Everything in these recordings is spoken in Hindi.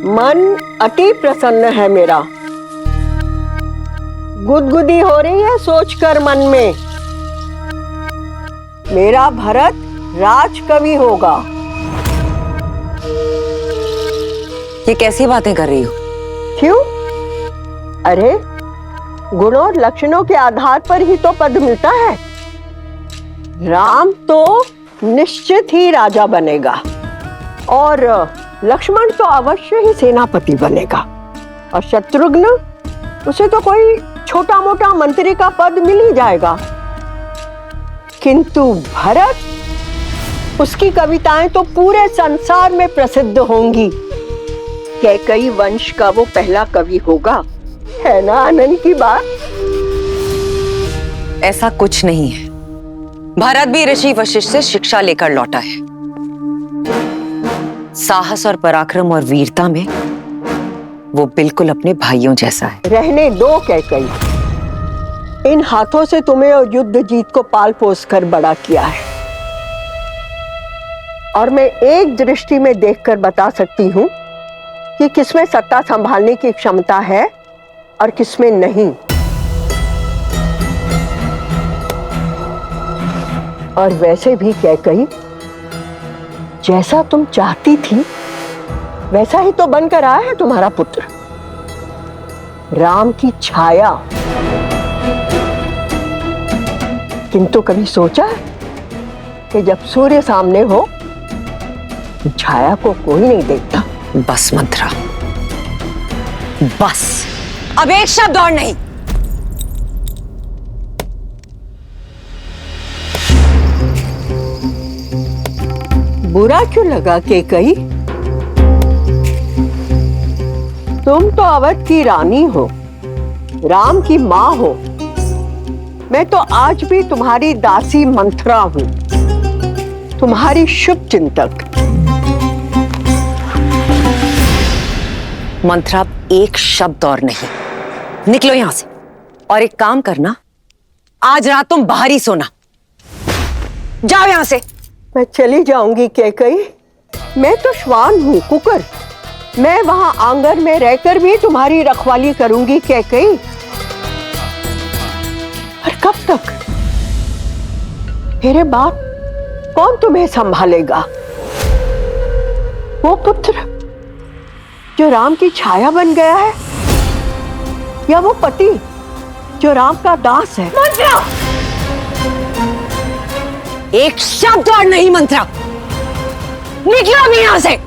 मन अति प्रसन्न है मेरा। गुदगुदी हो रही है सोचकर मन में, मेरा भरत राजकवि होगा। ये कैसी बातें कर रही हो? क्यों? अरे गुण और लक्षणों के आधार पर ही तो पद मिलता है। राम तो निश्चित ही राजा बनेगा और लक्ष्मण तो अवश्य ही सेनापति बनेगा, और शत्रुघ्न, उसे तो कोई छोटा मोटा मंत्री का पद मिल ही जाएगा। किंतु भरत, उसकी कविताएं तो पूरे संसार में प्रसिद्ध होंगी। कैकई वंश का वो पहला कवि होगा, है ना आनंद की बात? ऐसा कुछ नहीं है। भरत भी ऋषि वशिष्ठ से शिक्षा लेकर लौटा है। साहस और पराक्रम और वीरता में वो बिल्कुल अपने भाइयों जैसा है। रहने दो कैकई, इन हाथों से तुम्हें और युद्ध जीत को पाल पोस कर बड़ा किया है, और मैं एक दृष्टि में देखकर बता सकती हूं कि किसमें सत्ता संभालने की क्षमता है और किसमें नहीं। और वैसे भी कैकई, जैसा तुम चाहती थी वैसा ही तो बनकर आया है तुम्हारा पुत्र, राम की छाया। किंतु कभी सोचा कि जब सूर्य सामने हो तो छाया को कोई नहीं देखता? बस मंत्रा, बस, अब एक शब्द और नहीं। बुरा क्यों लगा कैकई? तुम तो अवध की रानी हो, राम की माँ हो। मैं तो आज भी तुम्हारी दासी मंथरा हूं, तुम्हारी शुभ चिंतक। मंत्रा, एक शब्द और नहीं। निकलो यहां से, और एक काम करना, आज रात तुम बाहर ही सोना। जाओ यहां से। मैं चली जाऊंगी कैकई, मैं तो श्वान हूं, कुकर। मैं वहां आंगन में रहकर भी तुम्हारी रखवाली करूंगी कैकई। और कब तक? मेरे बाद कौन तुम्हें संभालेगा? वो पुत्र जो राम की छाया बन गया है, या वो पति जो राम का दास है? मंत्रा, एक शब्द और नहीं। मंत्रा, निकलो अभी यहां से।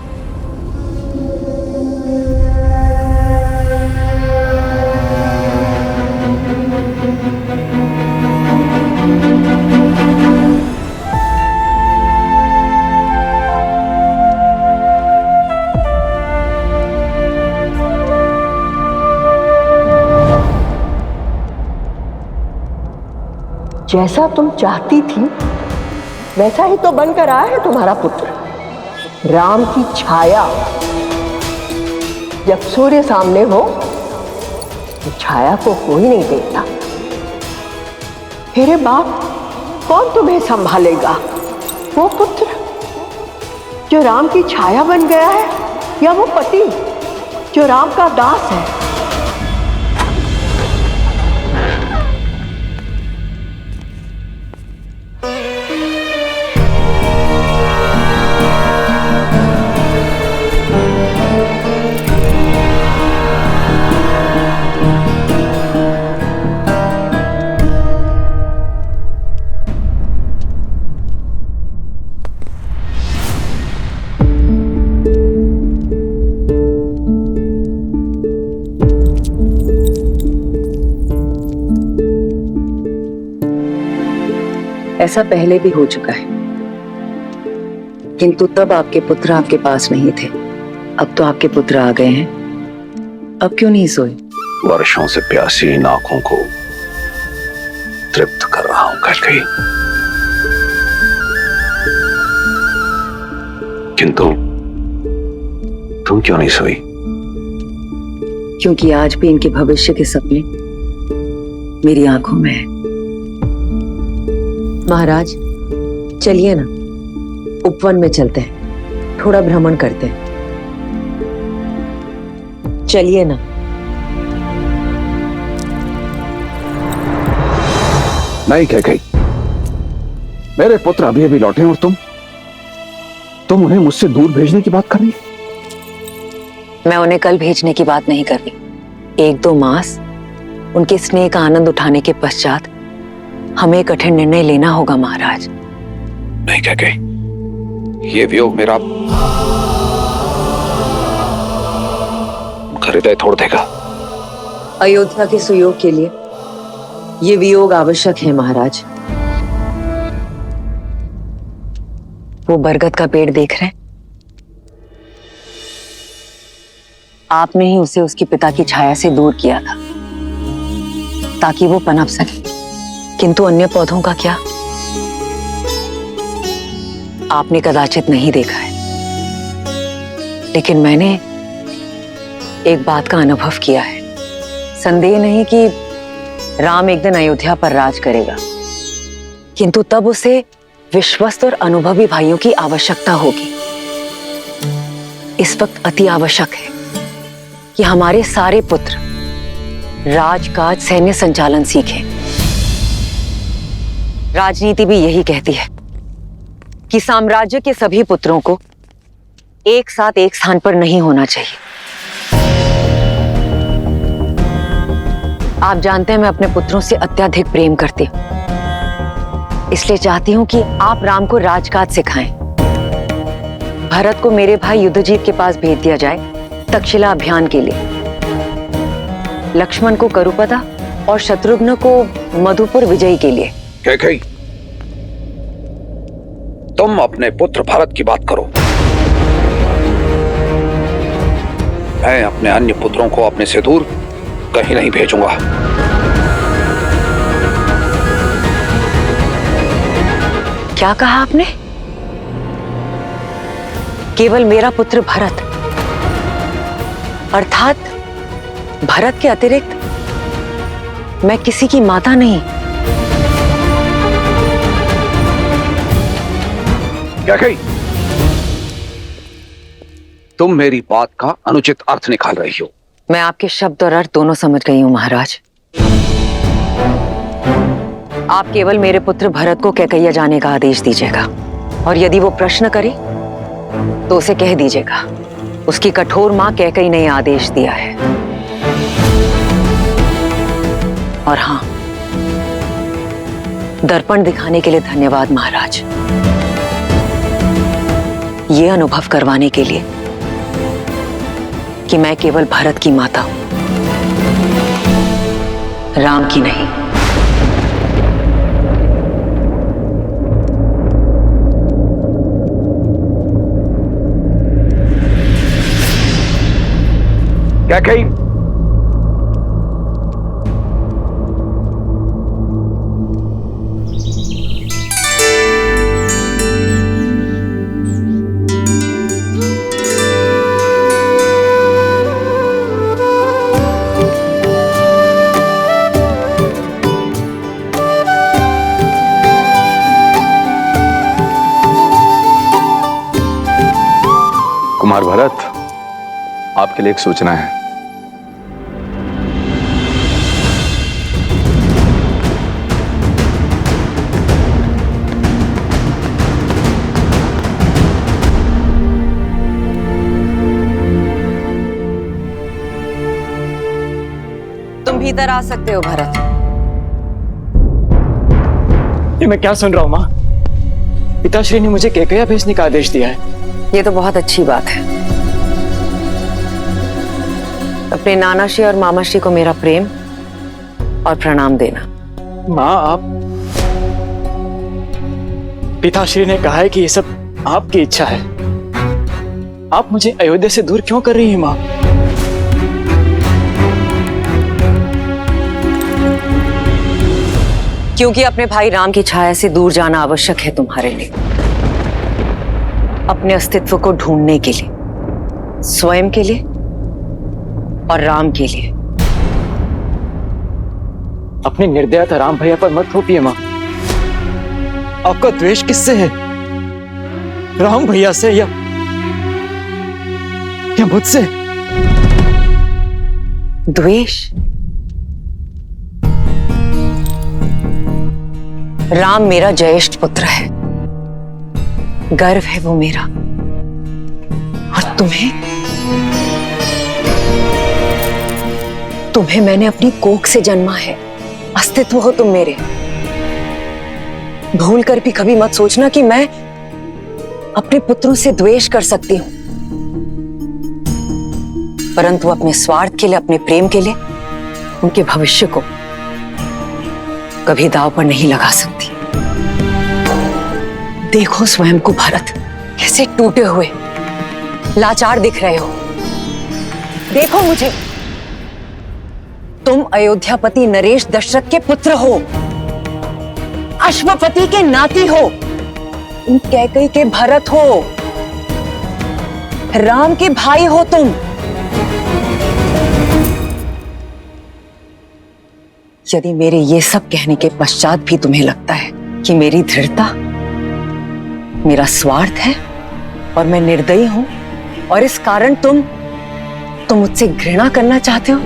जैसा तुम चाहती थी वैसा ही तो बनकर आया है तुम्हारा पुत्र, राम की छाया। जब सूर्य सामने हो तो छाया को कोई नहीं देखता। मेरे बाप, कौन तुम्हें संभालेगा? वो पुत्र जो राम की छाया बन गया है, या वो पति जो राम का दास है? ऐसा पहले भी हो चुका है, किंतु तब आपके पुत्र आपके पास नहीं थे। अब तो आपके पुत्र आ गए हैं, अब क्यों नहीं सोए? वर्षों से प्यासी इन आंखों को तृप्त कर रहा हूं कैकई। किंतु तुम क्यों नहीं सोई? क्योंकि आज भी इनके भविष्य के सपने मेरी आंखों में है। महाराज, चलिए ना, उपवन में चलते हैं, थोड़ा भ्रमण करते हैं। चलिए ना। नहीं कह गई, मेरे पुत्र अभी अभी लौटे और तुम उन्हें मुझसे दूर भेजने की बात कर रही। मैं उन्हें कल भेजने की बात नहीं कर रही। 1-2 मास उनके स्नेह का आनंद उठाने के पश्चात हमें एक कठिन निर्णय लेना होगा महाराज। नहीं कह गई, ये वियोग मेरा हृदय तोड़ देगा। अयोध्या के सुयोग के लिए ये वियोग आवश्यक है महाराज। वो बरगद का पेड़ देख रहे हैं? आपने ही उसे उसके पिता की छाया से दूर किया था ताकि वो पनप सके, किंतु अन्य पौधों का क्या? आपने कदाचित नहीं देखा है, लेकिन मैंने एक बात का अनुभव किया है। संदेह नहीं कि राम एक दिन अयोध्या पर राज करेगा, किंतु तब उसे विश्वस्त और अनुभवी भाइयों की आवश्यकता होगी। इस वक्त अति आवश्यक है कि हमारे सारे पुत्र राजकाज, सैन्य संचालन सीखें। राजनीति भी यही कहती है कि साम्राज्य के सभी पुत्रों को एक साथ एक स्थान पर नहीं होना चाहिए। आप जानते हैं मैं अपने पुत्रों से अत्यधिक प्रेम करती हूं, इसलिए चाहती हूं कि आप राम को राजकाज सिखाएं। भरत को मेरे भाई युद्धजीत के पास भेज दिया जाए तक्षशिला अभियान के लिए, लक्ष्मण को करुपदा और शत्रुघ्न को मधुपुर विजय के लिए। कैकेयी, तुम अपने पुत्र भरत की बात करो, मैं अपने अन्य पुत्रों को अपने से दूर कहीं नहीं भेजूंगा। क्या कहा आपने? केवल मेरा पुत्र भरत, अर्थात भरत के अतिरिक्त मैं किसी की माता नहीं। कैकेयी, तुम मेरी बात का अनुचित अर्थ निकाल रही हो। मैं आपके शब्द और अर्थ दोनों समझ गई हूं महाराज। आप केवल मेरे पुत्र भरत को कैकैया जाने का आदेश दीजिएगा, और यदि वो प्रश्न करे तो उसे कह दीजिएगा उसकी कठोर मां कैकैयी ने आदेश दिया है। और हां, दर्पण दिखाने के लिए धन्यवाद महाराज, ये अनुभव करवाने के लिए कि मैं केवल भरत की माता हूं, राम की नहीं। कैकेयी, कुमार भरत, आपके लिए एक सूचना है। तुम भीतर आ सकते हो भरत। ये मैं क्या सुन रहा हूँ माँ? पिताश्री ने मुझे कैकैया भेजने का आदेश दिया है। ये तो बहुत अच्छी बात है। अपने नानाश्री और मामाश्री को मेरा प्रेम और प्रणाम देना। माँ, आप, पिताश्री ने कहा है कि ये सब आपकी इच्छा है। आप मुझे अयोध्या से दूर क्यों कर रही हैं माँ? क्योंकि अपने भाई राम की छाया से दूर जाना आवश्यक है तुम्हारे लिए, अपने अस्तित्व को ढूंढने के लिए, स्वयं के लिए और राम के लिए। अपनी निर्दयता राम भैया पर मत थोपिए माँ। आपका द्वेष किससे है? राम भैया से या मुझसे? द्वेष? राम मेरा ज्येष्ठ पुत्र है, गर्व है वो मेरा। और तुम्हें मैंने अपनी कोख से जन्मा है, अस्तित्व हो तुम मेरे। भूल कर भी कभी मत सोचना कि मैं अपने पुत्रों से द्वेष कर सकती हूं, परंतु अपने स्वार्थ के लिए, अपने प्रेम के लिए उनके भविष्य को कभी दांव पर नहीं लगा सकती। देखो स्वयं को भरत, कैसे टूटे हुए लाचार दिख रहे हो। देखो मुझे, तुम अयोध्यापति नरेश दशरथ के पुत्र हो, अश्वपति के नाती हो, कैकई के भरत हो, राम के भाई हो तुम। यदि मेरे ये सब कहने के पश्चात भी तुम्हें लगता है कि मेरी दृढ़ता, मेरा स्वार्थ है और मैं निर्दयी हूं और इस कारण तुम मुझसे घृणा करना चाहते हो,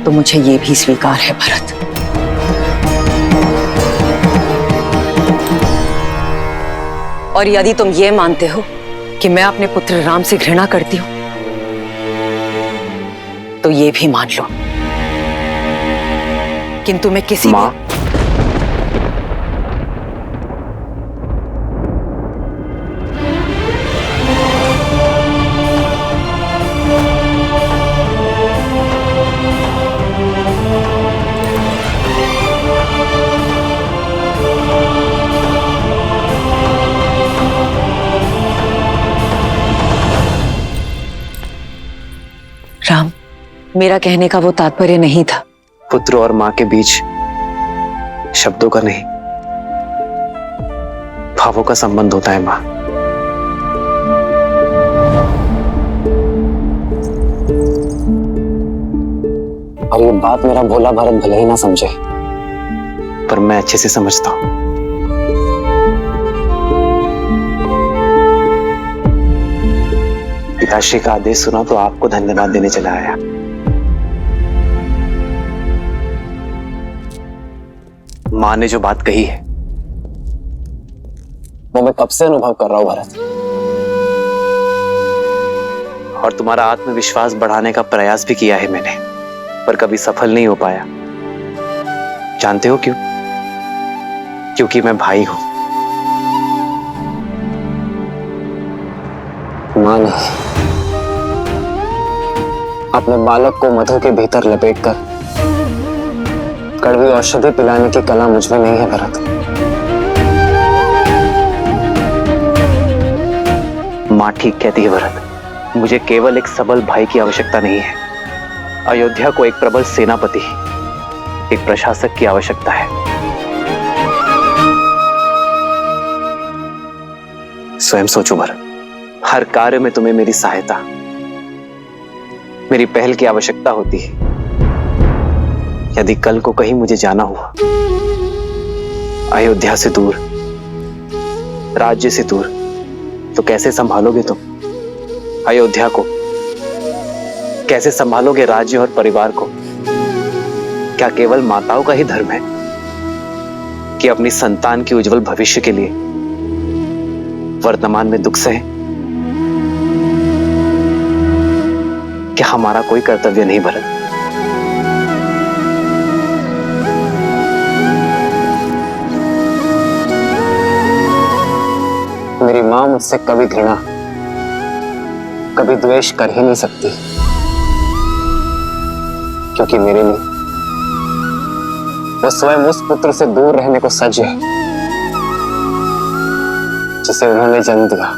तो मुझे ये भी स्वीकार है भरत। और यदि तुम ये मानते हो कि मैं अपने पुत्र राम से घृणा करती हूं, तो ये भी मान लो, किंतु मैं किसी मां, राम, मेरा कहने का वो तात्पर्य नहीं था। पुत्र और मां के बीच शब्दों का नहीं, भावों का संबंध होता है मां। और ये बात मेरा भोला भरत भले ही ना समझे, पर मैं अच्छे से समझता हूं। पिताश्री का आदेश सुना तो आपको धन्यवाद देने चला आया। मां ने जो बात कही है वो मैं कब से अनुभव कर रहा हूं भरत, और तुम्हारा आत्मविश्वास बढ़ाने का प्रयास भी किया है मैंने, पर कभी सफल नहीं हो पाया। जानते हो क्यों? क्योंकि मैं भाई हूं। मां ने अपने बालक को मधु के भीतर लपेटकर कड़वी औषधि पिलाने की कला मुझ में नहीं है भरत। मां ठीक कहती है भरत, मुझे केवल एक सबल भाई की आवश्यकता नहीं है, अयोध्या को एक प्रबल सेनापति, एक प्रशासक की आवश्यकता है। स्वयं सोचो भरत, हर कार्य में तुम्हें मेरी सहायता, मेरी पहल की आवश्यकता होती है। यदि कल को कहीं मुझे जाना हुआ, अयोध्या से दूर, राज्य से दूर, तो कैसे संभालोगे तुम अयोध्या को? कैसे संभालोगे राज्य और परिवार को? क्या केवल माताओं का ही धर्म है कि अपनी संतान के उज्जवल भविष्य के लिए वर्तमान में दुख सहे? क्या हमारा कोई कर्तव्य नहीं भरत? मेरी मां मुझसे कभी घृणा, कभी द्वेष कर ही नहीं सकती, क्योंकि मेरे लिए वो स्वयं उस पुत्र से दूर रहने को सज्ज है जिसे उन्होंने जन्म दिया।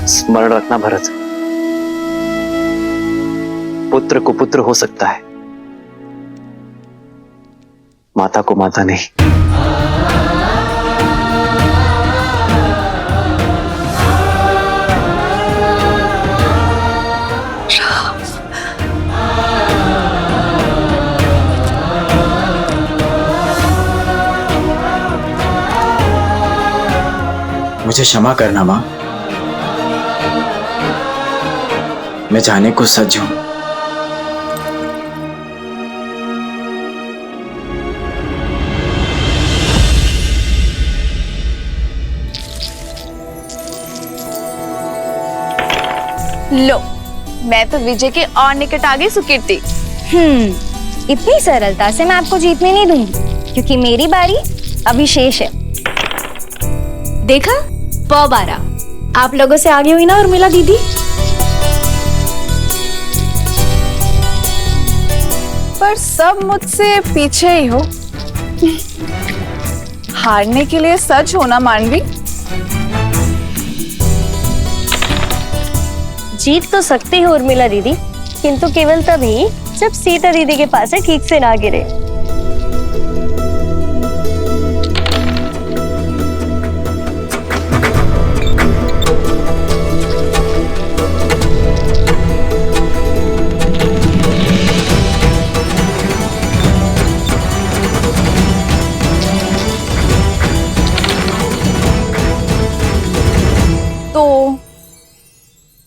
स्मरण रखना भरत, पुत्र को पुत्र हो सकता है, माता को माता नहीं। मुझे क्षमा करना माँ, मैं जाने को सज्ज हूं। लो, मैं तो विजय के और निकट आ गई सुकीर्ति। इतनी सरलता से मैं आपको जीतने नहीं दूंगी, क्योंकि मेरी बारी अभी शेष है। देखा, पौ 12 आप लोगों से आगे हुई ना उर्मिला दीदी। पर सब मुझसे पीछे ही हो। हारने के लिए सच होना मानवी। जीत तो सकती हो उर्मिला दीदी, किंतु केवल तभी जब सीता दीदी के पास से ठीक से ना गिरे।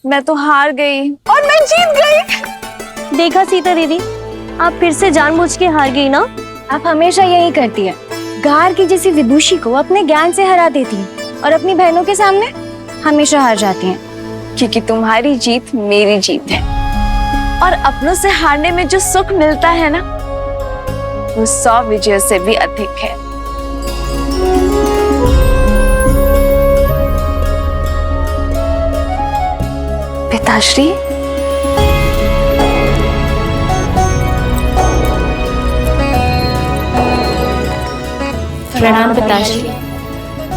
मैं तो हार गई और मैं जीत गई। देखा सीता दीदी, आप फिर से जानबूझ के हार गई ना। आप हमेशा यही करती है, गार की जैसी विदुषी को अपने ज्ञान से हरा देती हैं और अपनी बहनों के सामने हमेशा हार जाती हैं। क्योंकि तुम्हारी जीत मेरी जीत है, और अपनों से हारने में जो सुख मिलता है ना, वो 100 विजयों से भी अधिक है। पिताश्री, प्रणाम पिताश्री।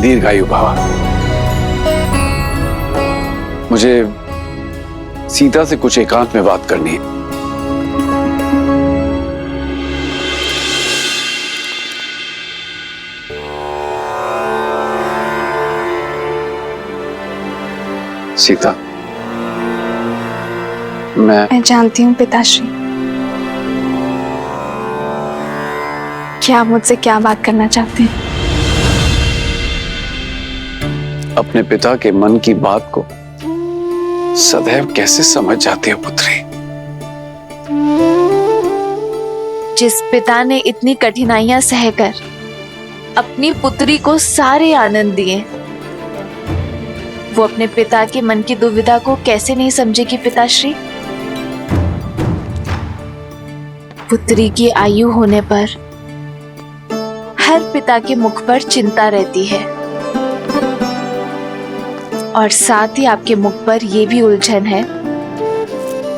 दीर्घायु भव। मुझे सीता से कुछ एकांत में बात करनी है। सीता, मैं जानती हूँ पिताश्री कि आप मुझसे क्या बात करना चाहते हैं। अपने पिता के मन की बात को सदैव कैसे समझ जाती हो पुत्री? जिस पिता ने इतनी कठिनाइयां सहकर अपनी पुत्री को सारे आनंद दिए, वो अपने पिता के मन की दुविधा को कैसे नहीं समझेगी पिताश्री? पुत्री की आयु होने पर हर पिता के मुख पर चिंता रहती है, और साथ ही आपके मुख पर यह भी उलझन है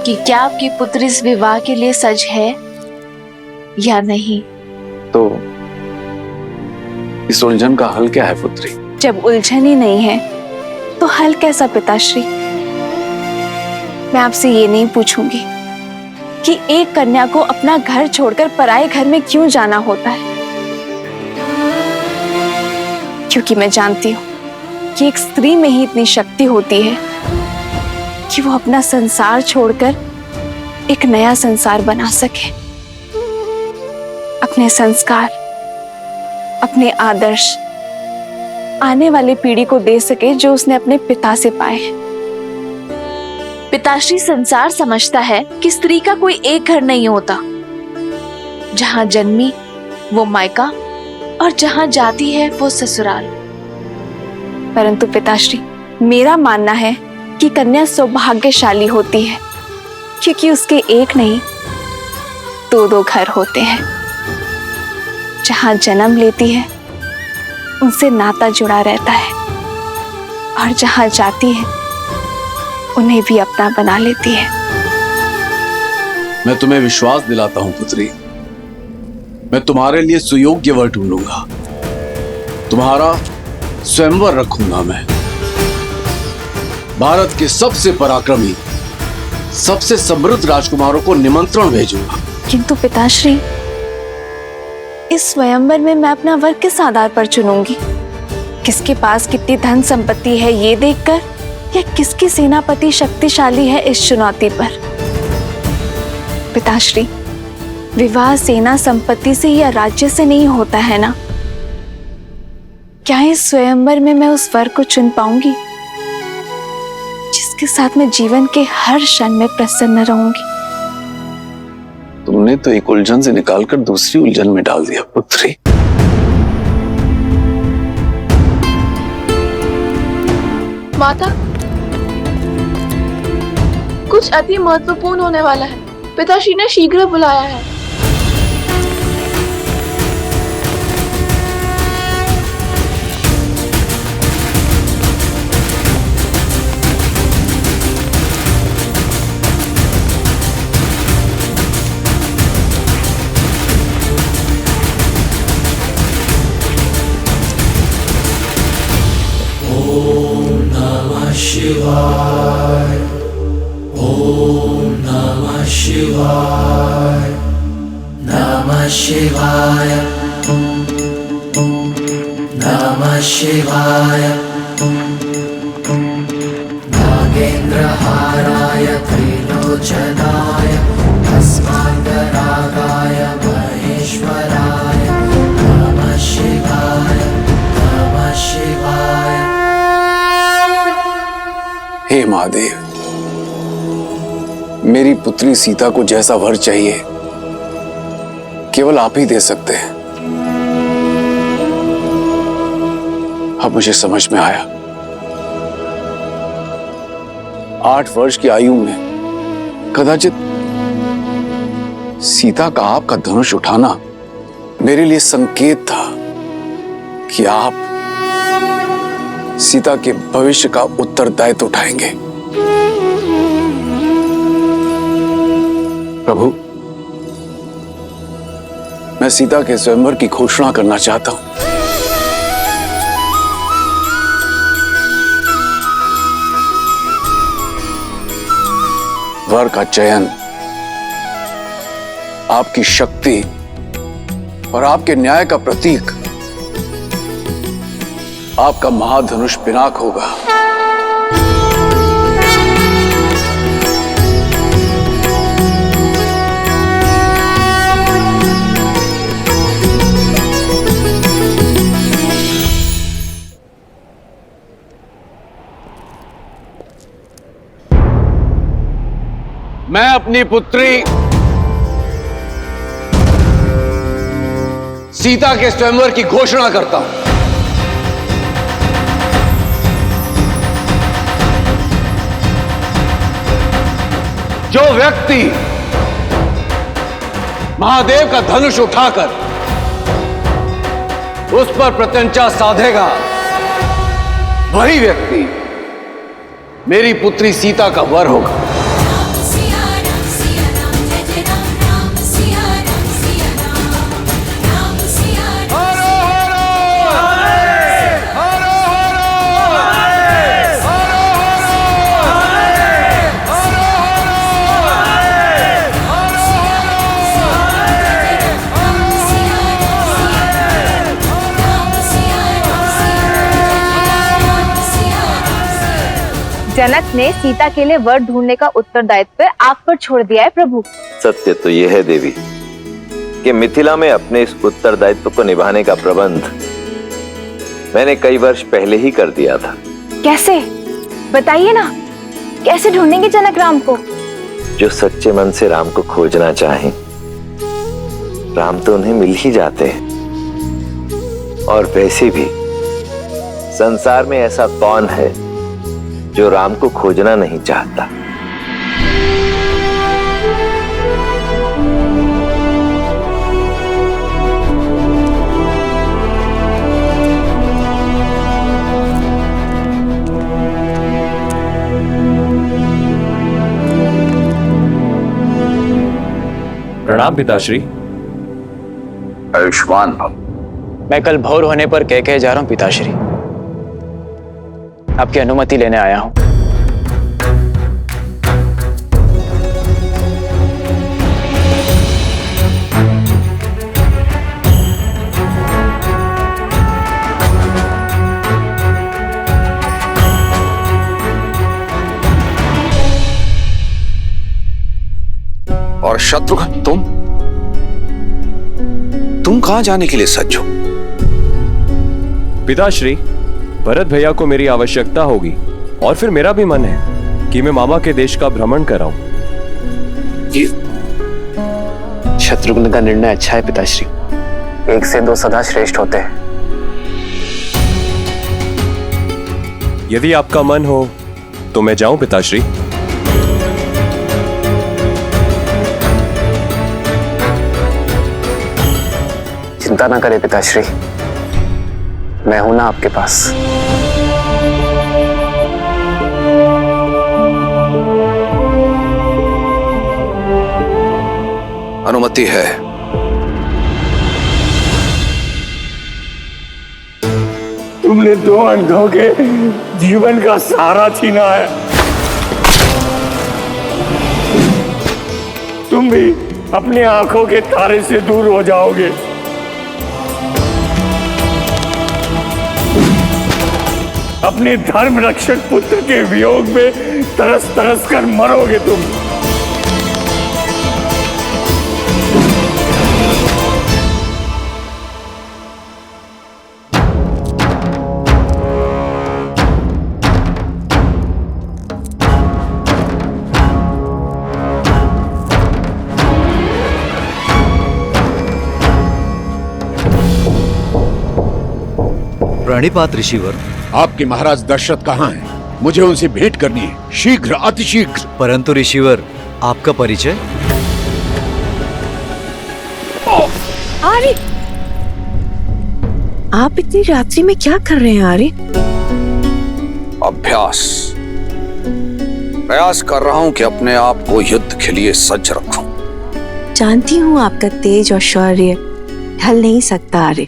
कि क्या आपकी पुत्री इस विवाह के लिए सज है या नहीं। तो इस उलझन का हल क्या है पुत्री? जब उलझन ही नहीं है तो हल कैसा पिताश्री? मैं आपसे ये नहीं पूछूंगी कि एक कन्या को अपना घर छोड़कर पराये घर में क्यों जाना होता है, क्योंकि मैं जानती हूं कि एक स्त्री में ही इतनी शक्ति होती है कि वो अपना संसार छोड़कर एक नया संसार बना सके, अपने संस्कार, अपने आदर्श आने वाली पीढ़ी को दे सके जो उसने अपने पिता से पाए हैं। पिताश्री, संसार समझता है कि स्त्री का कोई एक घर नहीं होता, जहां जन्मी वो मायका और जहां जाती है वो ससुराल। परंतु पिताश्री, मेरा मानना है कि कन्या सौभाग्यशाली होती है, क्योंकि उसके एक नहीं 2-2 घर होते हैं। जहां जन्म लेती है उनसे नाता जुड़ा रहता है, और जहां जाती है उन्हें भी अपना बना लेती है। मैं तुम्हें विश्वास दिलाता हूं पुत्री, मैं तुम्हारे लिए सुयोग्य वर ढूंढूंगा, तुम्हारा स्वयंवर रखूंगा। मैं भारत के सबसे पराक्रमी, सबसे समृद्ध राजकुमारों को निमंत्रण भेजूंगा। किंतु पिताश्री, इस स्वयंवर में मैं अपना वर किस आधार पर चुनूंगी? किसके पास कितनी धन संपत्ति है ये देखकर, या किसकी सेनापति शक्तिशाली है इस चुनौती पर? पिताश्री, विवाह सेना संपत्ति से या राज्य से नहीं होता है ना। क्या इस स्वयंवर में मैं उस वर को चुन पाऊंगी जिसके साथ मैं जीवन के हर क्षण में प्रसन्न रहूंगी? तुमने तो एक उलझन से निकालकर दूसरी उलझन में डाल दिया पुत्री। माता, कुछ अति महत्वपूर्ण होने वाला है। पिताश्री ने शीघ्र बुलाया है। शिवाय ओम नमः शिवाय नमः शिवाय नमः शिवाय नागेन्द्रहाराय त्रिलोचनाय अस्माकरागाय महेश्वराय नमः शिवाय नमः शिवाय। हे महादेव, मेरी पुत्री सीता को जैसा वर चाहिए केवल आप ही दे सकते हैं। अब मुझे समझ में आया, 8 वर्ष की आयु में कदाचित सीता का आपका धनुष उठाना मेरे लिए संकेत था कि आप सीता के भविष्य का उत्तरदायित्व उठाएंगे। प्रभु, मैं सीता के स्वयंवर की घोषणा करना चाहता हूं। वर का चयन आपकी शक्ति और आपके न्याय का प्रतीक आपका महाधनुष पिनाक होगा। मैं अपनी पुत्री सीता के स्वयंवर की घोषणा करता हूं। जो व्यक्ति महादेव का धनुष उठाकर उस पर प्रत्यंचा साधेगा, वही व्यक्ति मेरी पुत्री सीता का वर होगा। जनक ने सीता के लिए वर ढूंढने का उत्तरदायित्व आप पर छोड़ दिया है प्रभु। सत्य तो यह है देवी कि मिथिला में अपने इस उत्तरदायित्व को निभाने का प्रबंध मैंने कई वर्ष पहले ही कर दिया था। कैसे, बताइए ना, कैसे ढूंढेंगे जनक राम को? जो सच्चे मन से राम को खोजना चाहें, राम तो उन्हें मिल ही जाते हैं। और वैसे भी संसार में ऐसा कौन है जो राम को खोजना नहीं चाहता? प्रणाम पिताश्री। आयुष्मान भव। मैं कल भोर होने पर कह जा रहा हूं पिताश्री। आपकी अनुमति लेने आया हूं। और शत्रुघ्न, तुम कहां जाने के लिए सज्ज हो? पिताश्री, भरत भैया को मेरी आवश्यकता होगी और फिर मेरा भी मन है कि मैं मामा के देश का भ्रमण कराऊं। शत्रुघ्न का निर्णय अच्छा है पिताश्री। 1 से 2 सदा श्रेष्ठ होते हैं। यदि आपका मन हो तो मैं जाऊं पिताश्री। चिंता ना करें पिताश्री, मैं हूं ना आपके पास। अनुमति है। तुमने 2 अंधों के जीवन का सहारा छीना है। तुम भी अपनी आंखों के तारे से दूर हो जाओगे। अपने धर्म रक्षक पुत्र के वियोग में तरस तरस कर मरोगे तुम। प्रणिपात ऋषिवर। आपके महाराज दशरथ कहाँ हैं? मुझे उनसे भेंट करनी है, शीघ्र, अतिशीघ्र। परंतु ऋषिवर, आपका परिचय? आर्य, आप इतनी रात्रि में क्या कर रहे हैं आर्य? अभ्यास। प्रयास कर रहा हूं कि अपने आप को युद्ध के लिए सज्ज रखूं। जानती हूँ आपका तेज और शौर्य ढल नहीं सकता आर्य,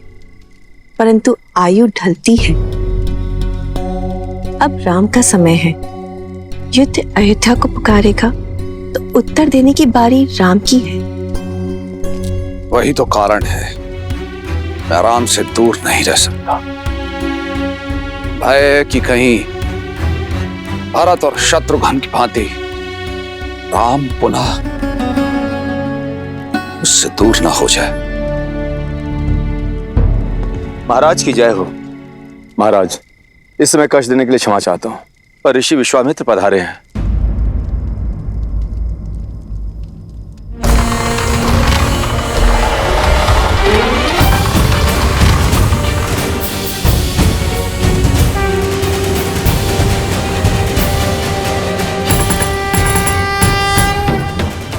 परंतु आयु ढलती है। अब राम का समय है। युद्ध अयोध्या को पुकारेगा तो उत्तर देने की बारी राम की है। वही तो कारण है, मैं राम से दूर नहीं रह सकता। भय कि कहीं भरत और शत्रुघ्न की भांति राम पुनः उससे दूर ना हो जाए। महाराज की जय हो। महाराज, इस समय कष्ट देने के लिए क्षमा चाहता हूं, पर ऋषि विश्वामित्र पधारे हैं।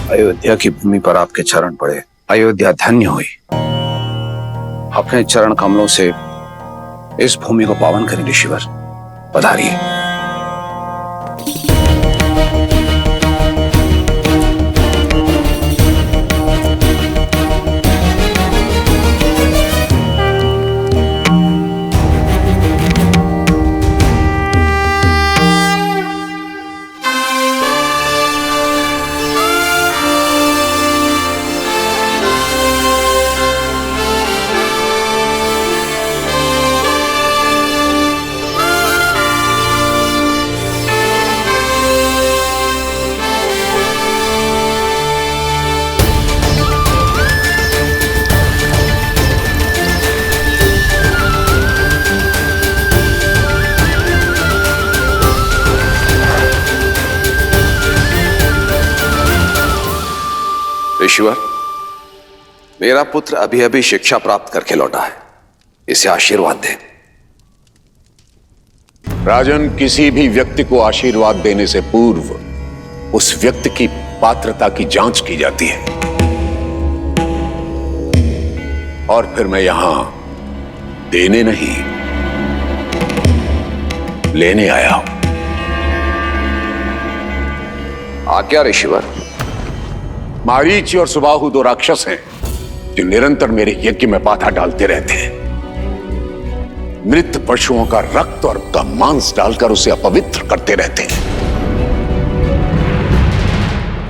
अयोध्या की भूमि पर आपके चरण पड़े, अयोध्या धन्य हुई। अपने चरण कमलों से इस भूमि को पावन करें ऋषिवर, पधारिए। ऋषिवर, मेरा पुत्र अभी अभी शिक्षा प्राप्त करके लौटा है, इसे आशीर्वाद दें। राजन, किसी भी व्यक्ति को आशीर्वाद देने से पूर्व उस व्यक्ति की पात्रता की जांच की जाती है, और फिर मैं यहां देने नहीं लेने आया हूं। आज्ञा ऋषिवर। मारीच और सुबाहु 2 राक्षस हैं जो निरंतर मेरे यज्ञ में बाधा डालते रहते हैं। मृत पशुओं का रक्त और उनका मांस डालकर उसे अपवित्र करते रहते हैं।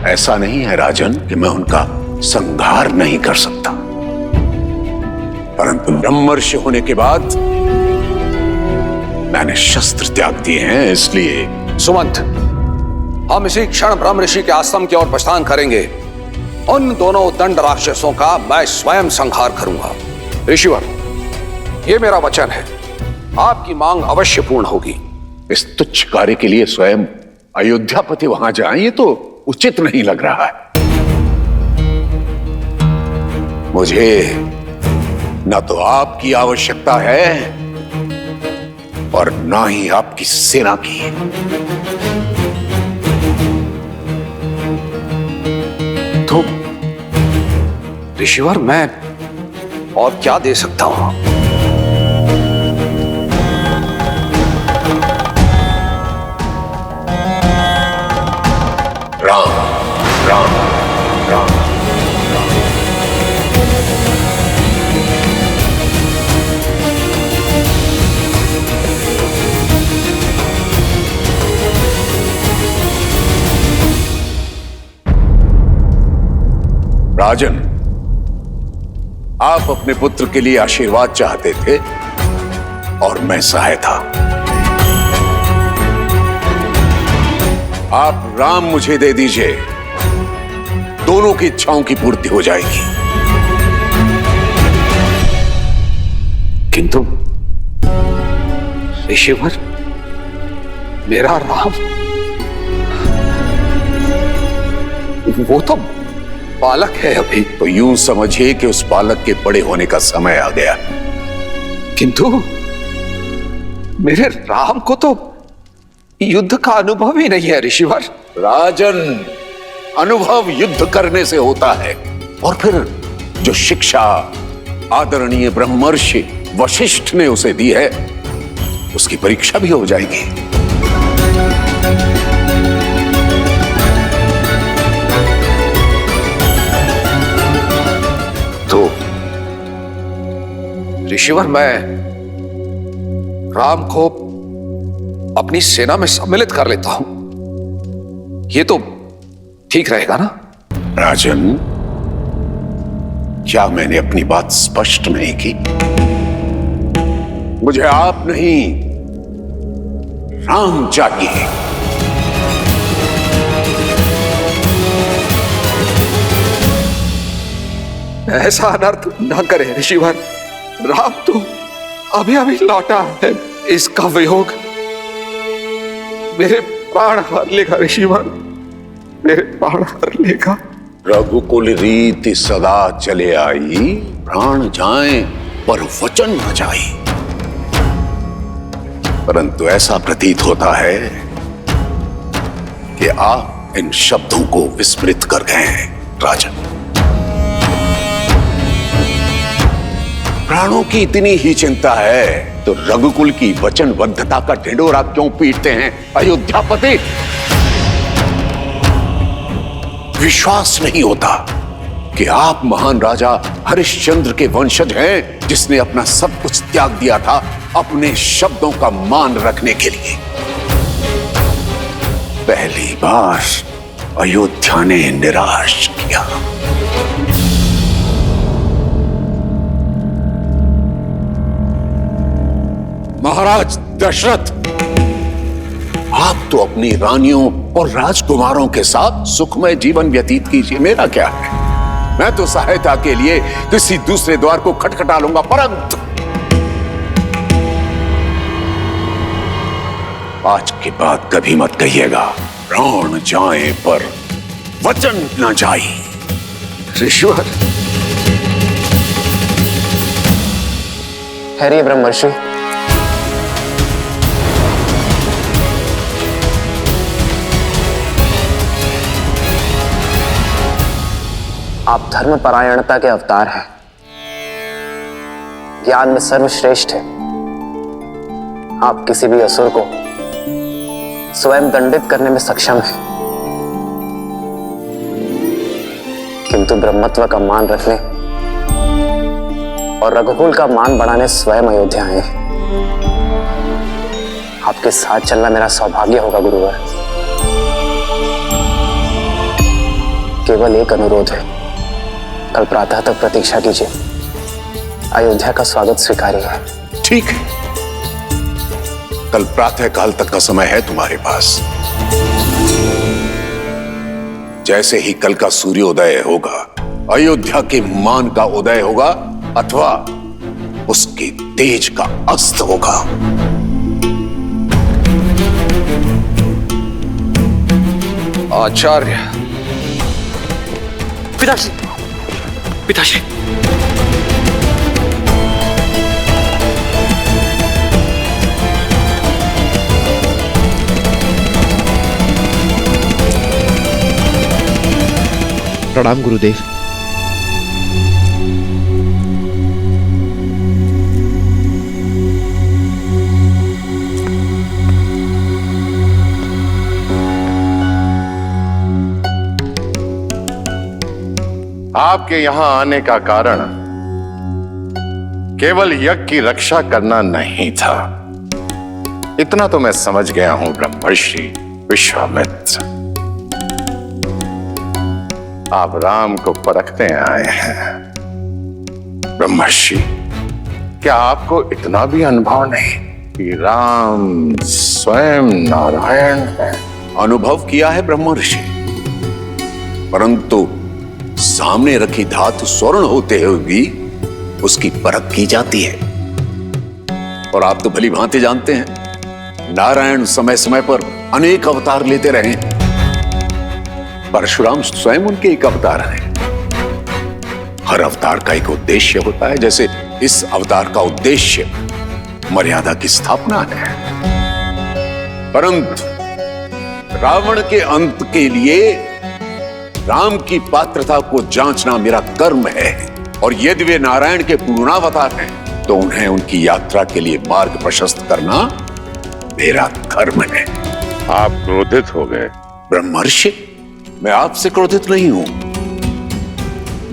ऐसा नहीं है राजन कि मैं उनका संहार नहीं कर सकता, परंतु ब्रह्मर्षि होने के बाद मैंने शस्त्र त्याग दिए हैं, इसलिए। सुमंत, हम इसी क्षण ब्रह्म ऋषि के आश्रम की ओर प्रस्थान करेंगे। उन दोनों दंड राक्षसों का मैं स्वयं संहार करूंगा। ऋषिवर, ये मेरा वचन है आपकी मांग अवश्य पूर्ण होगी। इस तुच्छ कार्य के लिए स्वयं अयोध्यापति वहां जाएं, ये तो उचित नहीं लग रहा है। मुझे न तो आपकी आवश्यकता है और ना ही आपकी सेना की। तो ऋषिवर, मैं और क्या दे सकता हूं? राम राम राम। राजन, आप अपने पुत्र के लिए आशीर्वाद चाहते थे और मैं सहायता। आप राम मुझे दे दीजिए, दोनों की इच्छाओं की पूर्ति हो जाएगी। किंतु ऋषिवर, मेरा राम, वो तो बालक है अभी। तो यूं समझिए कि उस बालक के बड़े होने का समय आ गया। किंतु मेरे राम को तो युद्ध का अनुभव ही नहीं है ऋषिवर। राजन, अनुभव युद्ध करने से होता है, और फिर जो शिक्षा आदरणीय ब्रह्मर्षि वशिष्ठ ने उसे दी है, उसकी परीक्षा भी हो जाएगी। तो ऋषिवर, मैं राम को अपनी सेना में सम्मिलित कर लेता हूं, ये तो ठीक रहेगा ना? राजन, क्या मैंने अपनी बात स्पष्ट नहीं की? मुझे आप नहीं, राम चाहिए। ऐसा अनर्थ न करे ऋषिवर। राम तो अभी अभी लौटा है, इसका वियोग मेरे प्राण हर लेगा ऋषिवर, मेरे प्राण हर लेगा। रघुकुल रीति सदा चले आई, प्राण जाए पर वचन न जाए। परंतु ऐसा प्रतीत होता है कि आप इन शब्दों को विस्मृत कर गए हैं राजन। प्राणों की इतनी ही चिंता है तो रघुकुल की वचनबद्धता का ढिंढोरा क्यों पीटते हैं अयोध्यापति? विश्वास नहीं होता कि आप महान राजा हरिश्चंद्र के वंशज हैं, जिसने अपना सब कुछ त्याग दिया था अपने शब्दों का मान रखने के लिए। पहली बार अयोध्या ने निराश किया। महाराज दशरथ, आप तो अपनी रानियों और राजकुमारों के साथ सुखमय जीवन व्यतीत कीजिए, मेरा क्या है। मैं तो सहायता के लिए किसी दूसरे द्वार को खटखटा लूंगा, परंतु आज के बाद कभी मत कहिएगा प्राण जाए पर वचन न जाए। ऋषिवर, ठहरिए ब्रह्मर्षि। आप धर्मपरायणता के अवतार हैं, ज्ञान में सर्वश्रेष्ठ है। आप किसी भी असुर को स्वयं दंडित करने में सक्षम हैं, किंतु ब्रह्मत्व का मान रखने और रघुकुल का मान बढ़ाने स्वयं अयोध्या आए। आपके साथ चलना मेरा सौभाग्य होगा गुरुवर। केवल एक अनुरोध है, कल प्रातः तक प्रतीक्षा कीजिए, अयोध्या का स्वागत स्वीकार्य है। ठीक है, कल प्रातः काल तक का समय है तुम्हारे पास। जैसे ही कल का सूर्योदय होगा, अयोध्या के मान का उदय होगा, अथवा उसकी तेज का अस्त होगा। आचार्य। पिताश्री, पिताश्री। प्रणाम गुरुदेव। आपके यहां आने का कारण केवल यज्ञ की रक्षा करना नहीं था। इतना तो मैं समझ गया हूं ब्रह्मर्षि विश्वामित्र, आप राम को परखने आए हैं। ब्रह्मर्षि, क्या आपको इतना भी अनुभव नहीं कि राम स्वयं नारायण है? अनुभव किया है ब्रह्मर्षि, परंतु सामने रखी धातु स्वर्ण होते हुए भी उसकी परख की जाती है। और आप तो भली भांति जानते हैं, नारायण समय समय पर अनेक अवतार लेते रहे। परशुराम स्वयं उनके एक अवतार हैं। हर अवतार का एक उद्देश्य होता है, जैसे इस अवतार का उद्देश्य मर्यादा की स्थापना है। परंतु रावण के अंत के लिए राम की पात्रता को जांचना मेरा कर्म है, और यदि वे नारायण के पूर्णावतार हैं तो उन्हें उनकी यात्रा के लिए मार्ग प्रशस्त करना मेरा कर्म है। आप क्रोधित हो गए ब्रह्मर्षि? मैं आपसे क्रोधित नहीं हूं,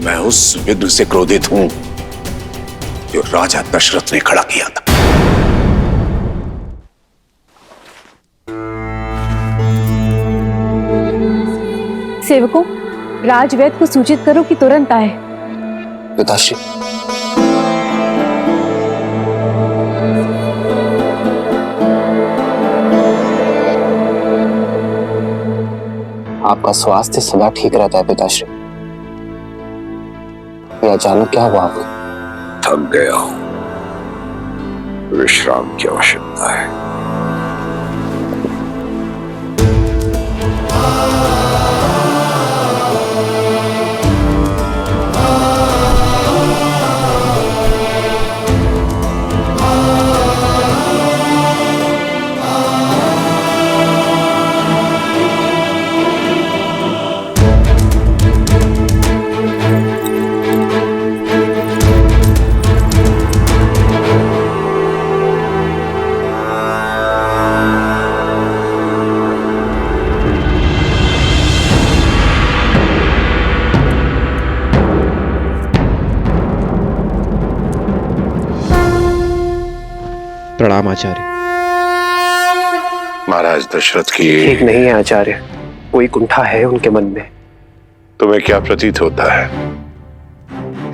मैं उस विघ्न से क्रोधित हूं जो राजा दशरथ ने खड़ा किया था। सेवकों, राजवैद्य को सूचित करो कि तुरंत आए। पिताश्री। आपका स्वास्थ्य सदा ठीक रहता है पिताश्री। ये अचानक क्या हुआ आपको? थक गया हूं, विश्राम की आवश्यकता है। प्रणाम आचार्य। महाराज दशरथ की ठीक नहीं है आचार्य, कोई कुंठा है उनके मन में। तुम्हें क्या प्रतीत होता है?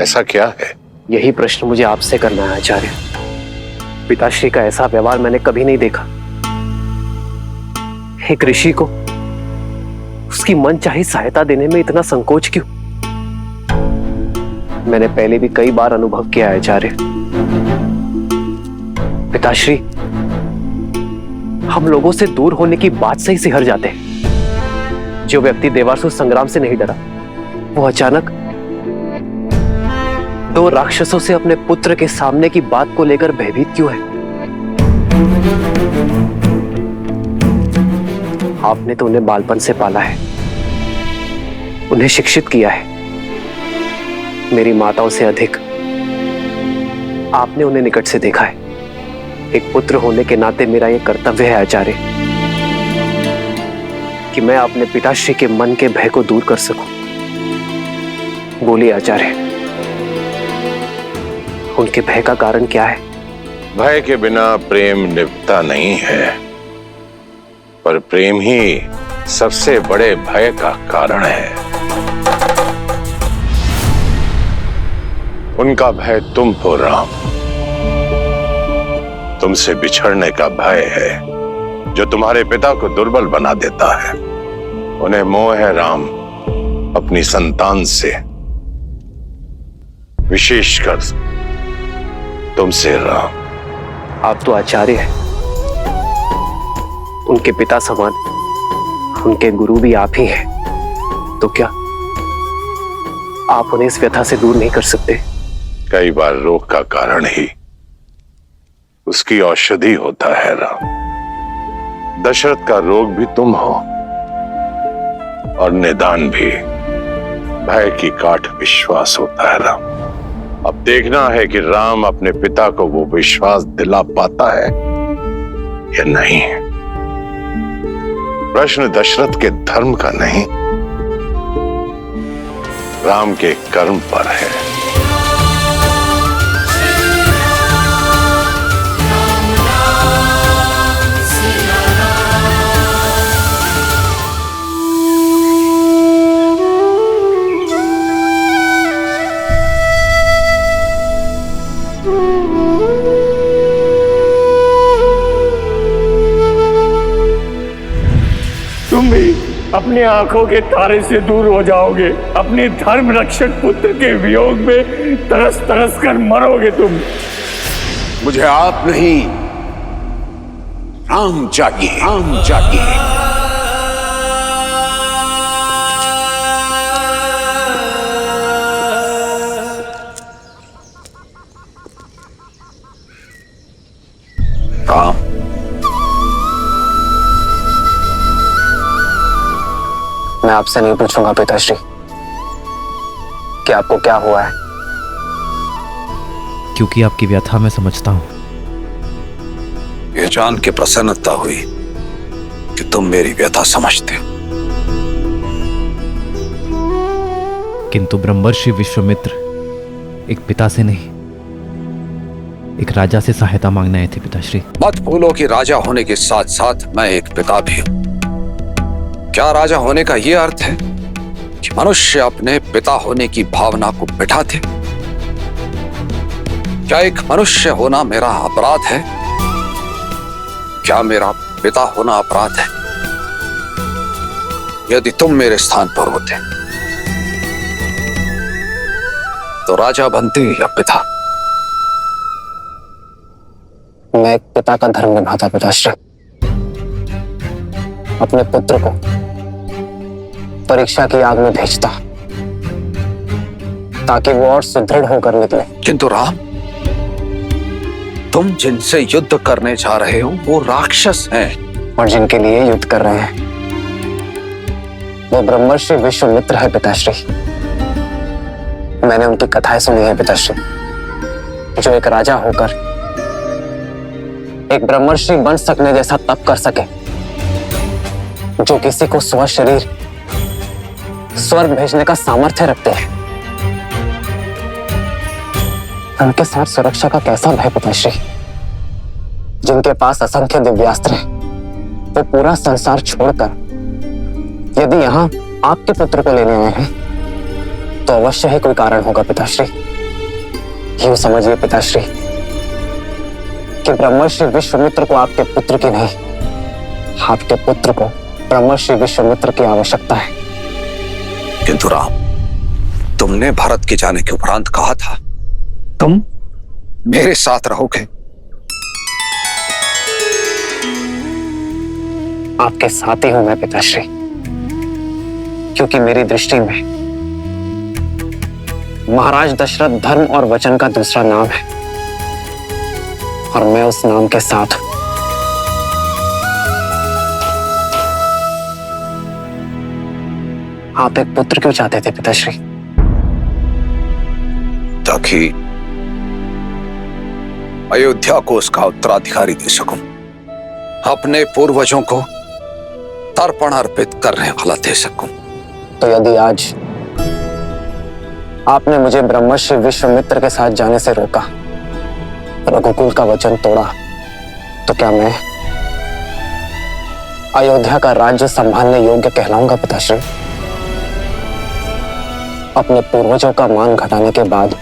ऐसा क्या है? यही प्रश्न मुझे आपसे करना है आचार्य। पिताश्री का ऐसा व्यवहार मैंने कभी नहीं देखा। एक ऋषि को उसकी मनचाही सहायता देने में इतना संकोच क्यों? मैंने पहले भी कई बार अनुभव किया है आचार्य। पिताश्री हम लोगों से दूर होने की बात से ही सिहर जाते हैं। जो व्यक्ति देवासुर संग्राम से नहीं डरा, वो अचानक दो राक्षसों से अपने पुत्र के सामने की बात को लेकर भयभीत क्यों है? आपने तो उन्हें बालपन से पाला है, उन्हें शिक्षित किया है। मेरी माताओं से अधिक आपने उन्हें निकट से देखा है। एक पुत्र होने के नाते मेरा यह कर्तव्य है आचार्य कि मैं अपने पिताश्री के मन के भय को दूर कर सकूं। बोलिए आचार्य, उनके भय का कारण क्या है? भय के बिना प्रेम निभता नहीं है, पर प्रेम ही सबसे बड़े भय का कारण है। उनका भय तुम हो राम, तुमसे बिछड़ने का भय है जो तुम्हारे पिता को दुर्बल बना देता है। उन्हें मोह है राम अपनी संतान से, विशेषकर तुमसे राम। आप तो आचार्य हैं, उनके पिता समान, उनके गुरु भी आप ही हैं। तो क्या आप उन्हें इस व्यथा से दूर नहीं कर सकते? कई बार रोग का कारण ही उसकी औषधि होता है राम। दशरथ का रोग भी तुम हो और निदान भी भय की काट विश्वास होता है राम। अब देखना है कि राम अपने पिता को वो विश्वास दिला पाता है या नहीं। प्रश्न दशरथ के धर्म का नहीं, राम के कर्म पर है। तुम भी अपनी आंखों के तारे से दूर हो जाओगे। अपने धर्म रक्षक पुत्र के वियोग में तरस तरस कर मरोगे तुम। मुझे आप नहीं, राम चाहिए, राम चाहिए। राम, मैं आपसे नहीं पूछूंगा पिताश्री कि आपको क्या हुआ है, क्योंकि आपकी व्यथा मैं समझता हूं। ये जान के प्रसन्नता हुई कि तुम मेरी व्यथा समझते हो। किंतु ब्रह्मर्षि विश्वामित्र एक पिता से नहीं, एक राजा से सहायता मांगने आए थे पिताश्री। मत भूलो कि राजा होने के साथ साथ मैं एक पिता भी हूं। क्या राजा होने का यह अर्थ है कि मनुष्य अपने पिता होने की भावना को मिटा दे? क्या एक मनुष्य होना मेरा अपराध है? क्या मेरा पिता होना अपराध है? यदि तुम मेरे स्थान पर होते तो राजा बनते या पिता? मैं एक पिता का धर्म निभाता पिताश्री। अपने पुत्र को परीक्षा की आग में भेजता ताकि वो और सुदृढ़ होकर निकले। किंतु राम, तुम जिनसे युद्ध करने जा रहे हो वो राक्षस हैं। और जिनके लिए युद्ध कर रहे हैं वो ब्रह्मर्षि विश्वामित्र है पिताश्री। मैंने उनकी कथाएं सुनी है पिताश्री, जो एक राजा होकर एक ब्रह्मर्षि बन सकने जैसा तप कर सके, जो किसी को स्व शरीर स्वर्ग भेजने का सामर्थ्य रखते हैं। उनके साथ सुरक्षा का कैसा भय पिताश्री? जिनके पास असंख्य दिव्यास्त्र हैं, वो पूरा संसार छोड़कर यदि यहाँ आपके पुत्र को लेने आए हैं तो अवश्य ही कोई कारण होगा पिताश्री। यूं समझिए पिताश्री कि ब्रह्मर्षि विश्वामित्र को आपके पुत्र की नहीं, आपके पुत्र को ब्रह्मर्षि विश्वामित्र की आवश्यकता है। किंतु राम, तुमने भरत के जाने के उपरांत कहा था तुम मेरे साथ रहोगे। आपके साथ ही हूं मैं पिताश्री, क्योंकि मेरी दृष्टि में महाराज दशरथ धर्म और वचन का दूसरा नाम है और मैं उस नाम के साथ हूं। आप एक पुत्र क्यों चाहते थे पिताश्री? ताकि अयोध्या को उसका उत्तराधिकारी दे सकूं, अपने पूर्वजों को तर्पण अर्पित करने वाला दे सकूं। तो यदि आज आपने मुझे ब्रह्मर्षि विश्वामित्र के साथ जाने से रोका, रघुकुल का वचन तोड़ा, तो क्या मैं अयोध्या का राज्य संभालने योग्य कहलाऊंगा पिताश्री? अपने पूर्वजों का मान घटाने के बाद,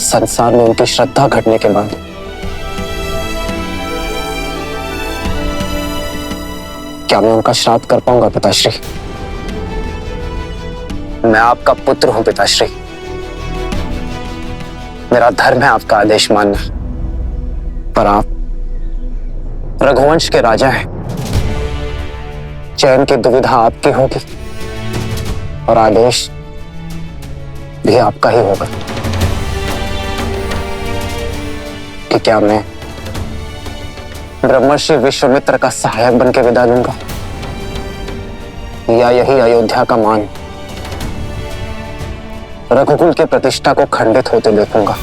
संसार में उनकी श्रद्धा घटने के बाद, क्या मैं उनका श्राद्ध कर पाऊंगा पिताश्री? मैं आपका पुत्र हूं पिताश्री। मेरा धर्म है आपका आदेश मानना, पर आप रघुवंश के राजा हैं। चयन की दुविधा आपकी होगी और आदेश भी आपका ही होगा कि क्या मैं ब्रह्मर्षि विश्वामित्र का सहायक बनकर विदा लूंगा या यही अयोध्या का मान रघुकुल के प्रतिष्ठा को खंडित होते देखूंगा।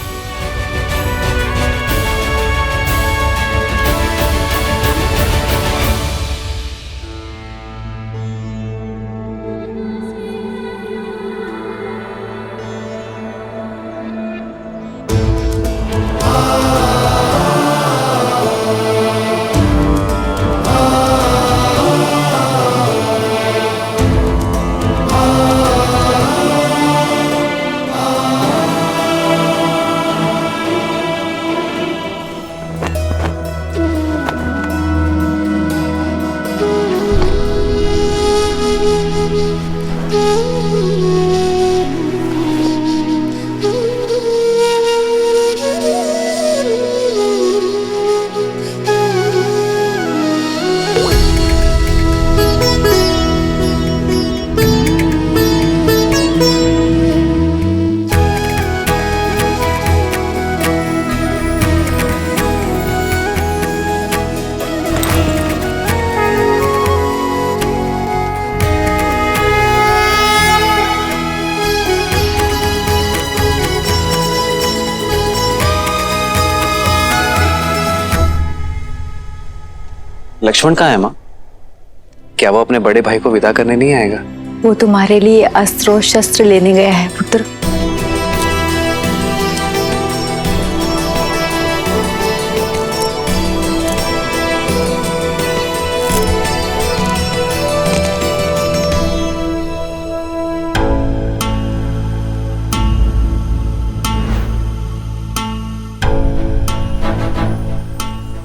लक्ष्मण कहाँ है माँ? क्या वो अपने बड़े भाई को विदा करने नहीं आएगा? वो तुम्हारे लिए अस्त्र और शस्त्र लेने गया है पुत्र।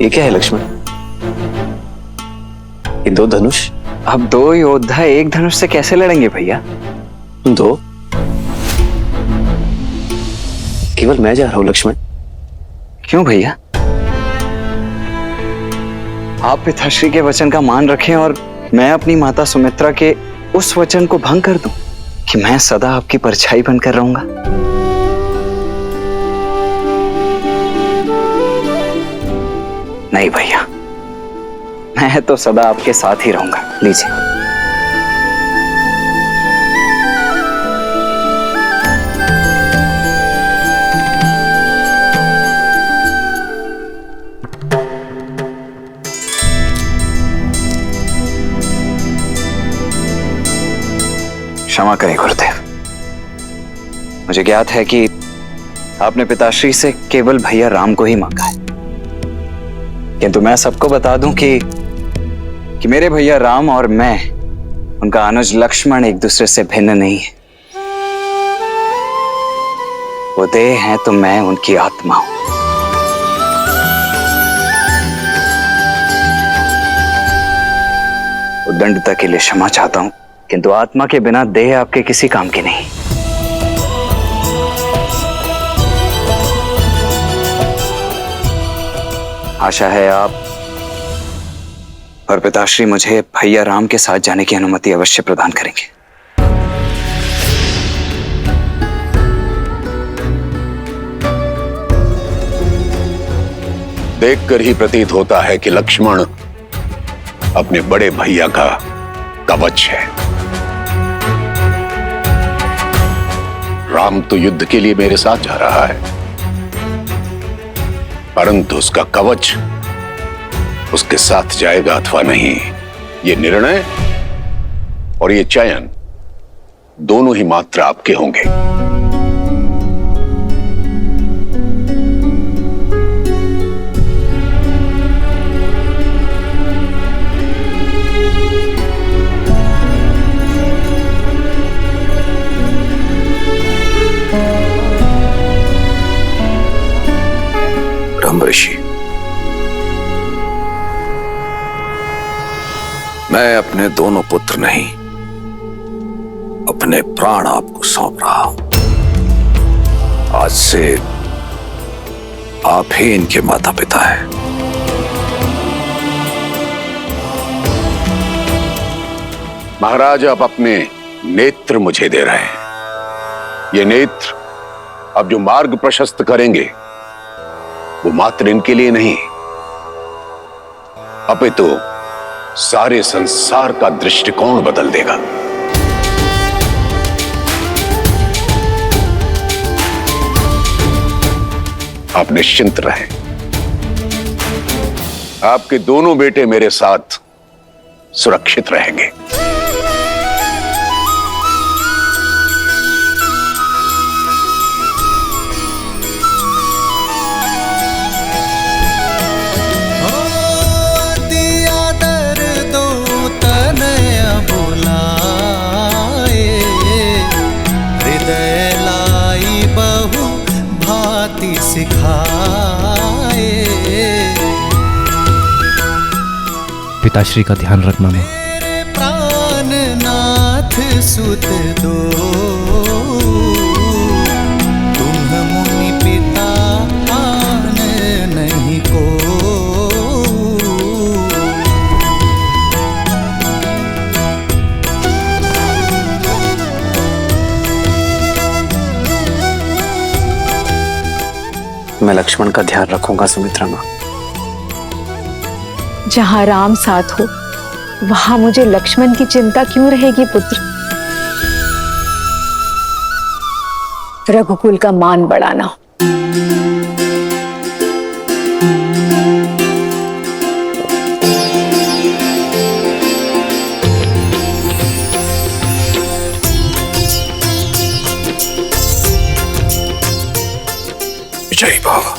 ये क्या है लक्ष्मण? ये दो धनुष? अब दो योद्धा एक धनुष से कैसे लड़ेंगे भैया? दो? केवल मैं जा रहा हूं लक्ष्मण। क्यों भैया? आप पिताश्री के वचन का मान रखें और मैं अपनी माता सुमित्रा के उस वचन को भंग कर दूं कि मैं सदा आपकी परछाई बनकर रहूंगा। नहीं भैया, मैं तो सदा आपके साथ ही रहूंगा। लीजिए। क्षमा करें गुरुदेव, मुझे ज्ञात है कि आपने पिताश्री से केवल भैया राम को ही मांगा है, किंतु मैं सबको बता दूं कि मेरे भैया राम और मैं, उनका अनुज लक्ष्मण एक दूसरे से भिन्न नहीं है। वो देह हैं तो मैं उनकी आत्मा हूं। उद्दंडता के लिए क्षमा चाहता हूं, किंतु आत्मा के बिना देह आपके किसी काम की नहीं। आशा है आप और पिताश्री मुझे भैया राम के साथ जाने की अनुमति अवश्य प्रदान करेंगे। देखकर ही प्रतीत होता है कि लक्ष्मण अपने बड़े भैया का कवच है। राम तो युद्ध के लिए मेरे साथ जा रहा है, परंतु उसका कवच उसके साथ जाएगा अथवा नहीं, ये निर्णय और ये चयन दोनों ही मात्र आपके होंगे। ब्रह्मर्षि, मैं अपने दोनों पुत्र नहीं, अपने प्राण आपको सौंप रहा हूं। आज से आप ही इनके माता पिता हैं। महाराज आप अपने नेत्र मुझे दे रहे हैं। ये नेत्र अब जो मार्ग प्रशस्त करेंगे वो मात्र इनके लिए नहीं, अपितु सारे संसार का दृष्टिकोण बदल देगा। आप निश्चिंत रहें, आपके दोनों बेटे मेरे साथ सुरक्षित रहेंगे। पिताश्री का ध्यान रखना मां। प्राणनाथ सुत दो तुम मुनि पिता आन नहीं को। मैं लक्ष्मण का ध्यान रखूंगा सुमित्रा मां। जहाँ राम साथ हो वहां मुझे लक्ष्मण की चिंता क्यों रहेगी पुत्र। रघुकुल का मान बढ़ाना। जय बाबा।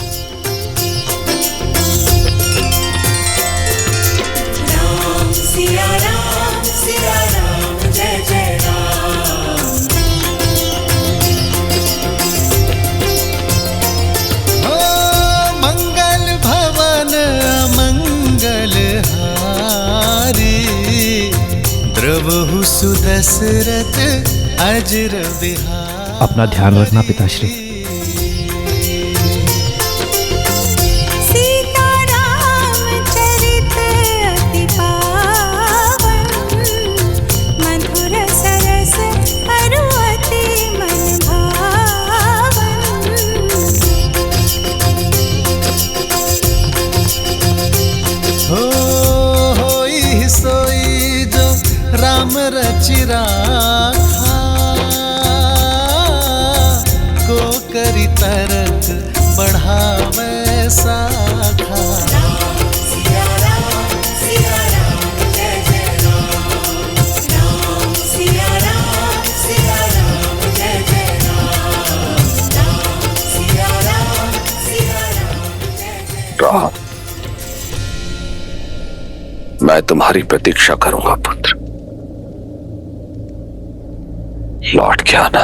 जय जय राम। मंगल भवन मंगल हारी द्रवहु सुदशरथ अजर बिहार। अपना ध्यान रखना पिताश्री। राम रचिरा को करी तरक बढ़ावे साखा। राम, मैं तुम्हारी प्रतीक्षा करूंगा पुत्र। लौट के आना।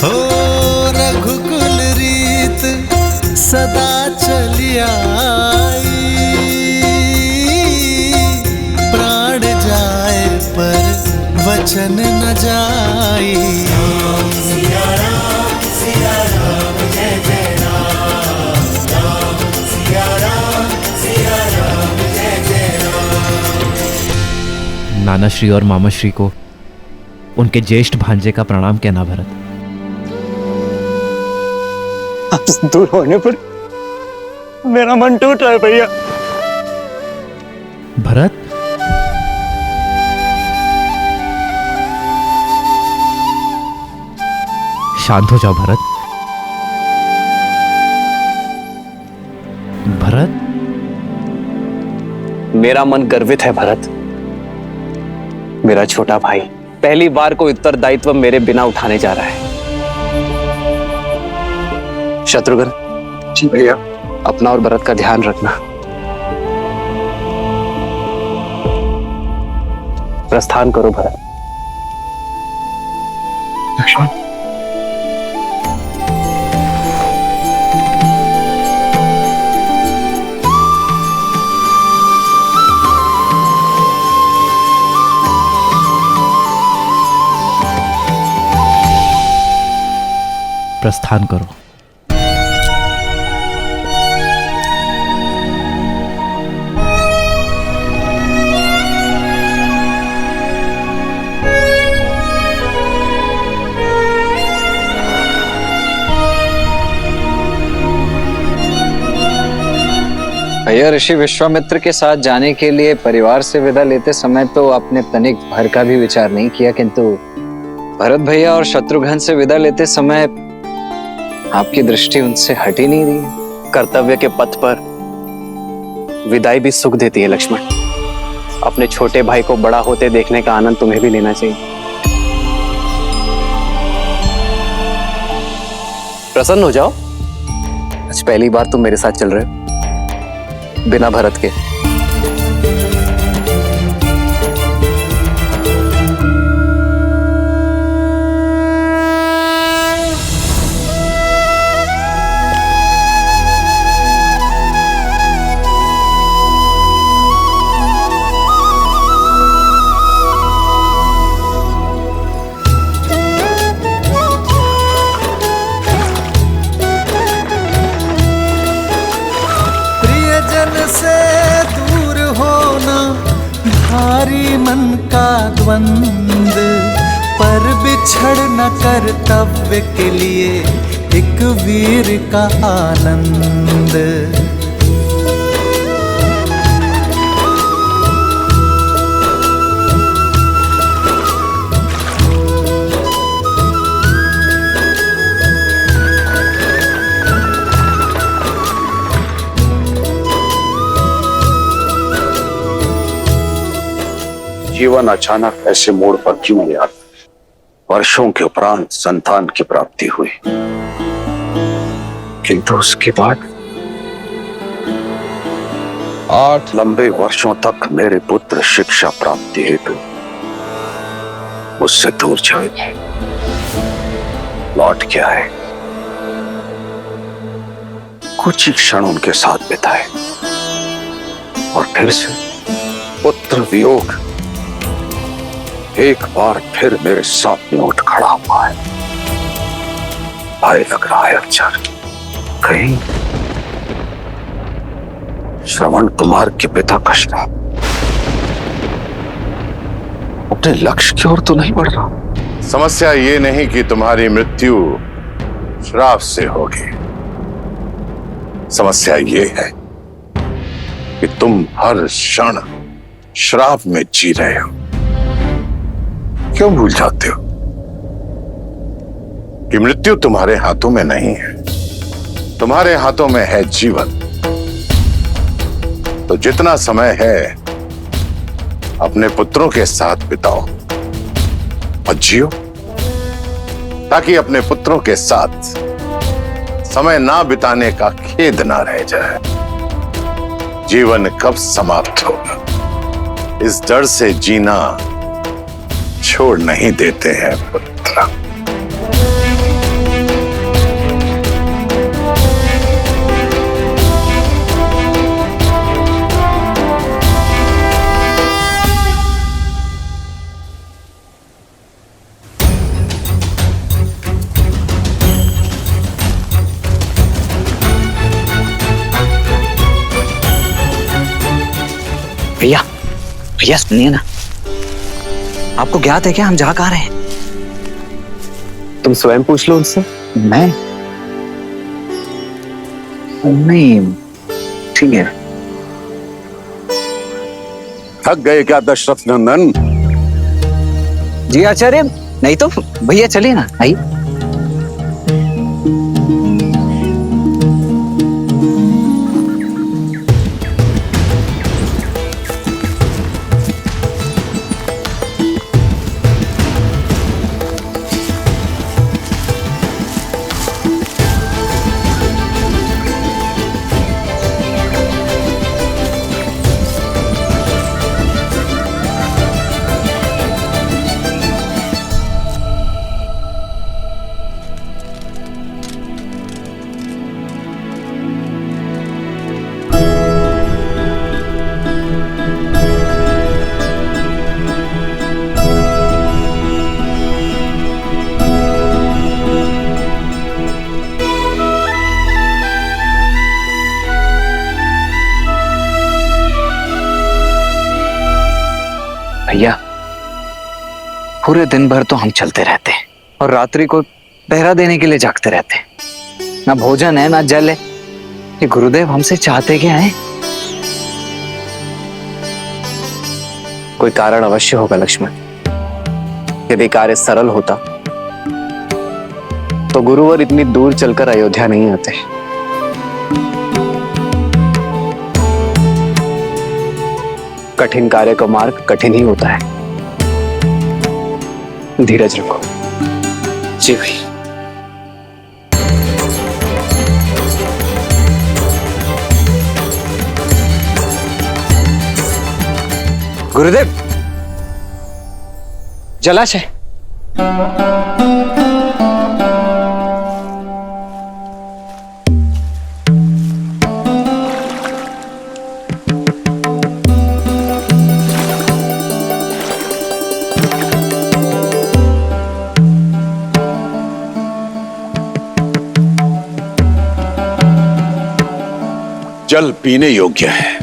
हो रघुकुल रीत सदा चली आई प्राण जाए पर वचन न जाई। सिया राम जय जय राम। राम सिया राम जय जय राम। नानाश्री और मामाश्री को उनके ज्येष्ठ भांजे का प्रणाम कहना भरत। आपसे दूर होने पर मेरा मन टूट रहा है भैया। भरत, शांत हो जाओ भरत। भरत, मेरा मन गर्वित है भरत। मेरा छोटा भाई पहली बार कोई उत्तरदायित्व मेरे बिना उठाने जा रहा है। शत्रुघ्न जी भैया, अपना और भरत का ध्यान रखना। प्रस्थान करो भरत। लक्ष्मण, प्रस्थान करो। भैया, ऋषि विश्वामित्र के साथ जाने के लिए परिवार से विदा लेते समय तो आपने तनिक भर का भी विचार नहीं किया, किंतु भरत भैया और शत्रुघ्न से विदा लेते समय आपकी दृष्टि उनसे हट ही नहीं रही। कर्तव्य के पथ पर विदाई भी सुख देती है लक्ष्मण। अपने छोटे भाई को बड़ा होते देखने का आनंद तुम्हें भी लेना चाहिए। प्रसन्न हो जाओ, आज पहली बार तुम मेरे साथ चल रहे हो बिना भरत के। भारी मन का द्वंद पर बिछड़ न कर्तव्य के लिए एक वीर का आनंद। जीवन अचानक ऐसे मोड़ पर क्यों ले आता? वर्षों के उपरांत संतान की प्राप्ति हुई, किंतु उसके बाद 8 लंबे वर्षों तक मेरे पुत्र शिक्षा प्राप्ति हेतु मुझसे दूर चले। लौट के आए, कुछ ही क्षण उनके साथ बिताए और फिर से पुत्र वियोग एक बार फिर मेरे सामने उठ खड़ा हुआ है। भाई लग रहा है अक्षर, कहीं श्रवण कुमार के पिता का श्राप अपने लक्ष्य की ओर तो नहीं बढ़ रहा। समस्या ये नहीं कि तुम्हारी मृत्यु श्राप से होगी, समस्या ये है कि तुम हर क्षण श्राप में जी रहे हो। क्यों भूल जाते हो कि मृत्यु तुम्हारे हाथों में नहीं है, तुम्हारे हाथों में है जीवन। तो जितना समय है अपने पुत्रों के साथ बिताओ और जियो, ताकि अपने पुत्रों के साथ समय ना बिताने का खेद ना रह जाए। जीवन कब समाप्त होगा इस डर से जीना छोड़ नहीं देते हैं पुत्र। भैया भैया सुनिए ना, आपको ज्ञात है क्या हम जा कहाँ रहे हैं? तुम स्वयं पूछ लो उनसे। मैं नहीं, ठीक है। थक गए क्या दशरथ नंदन? जी आचार्य, नहीं तो भैया चलिए ना, आइए। भैया, पूरे दिन भर तो हम चलते रहते हैं और रात्रि को पहरा देने के लिए जागते रहते हैं। ना भोजन है ना जल है। ये गुरुदेव हमसे चाहते क्या है? कोई कारण अवश्य होगा लक्ष्मण। यदि कार्य सरल होता तो गुरुवर इतनी दूर चलकर अयोध्या नहीं आते। कठिन कार्य का मार्ग कठिन ही होता है। धीरज रखो। जी भाई। गुरुदेव, जलाशय। जल पीने योग्य है।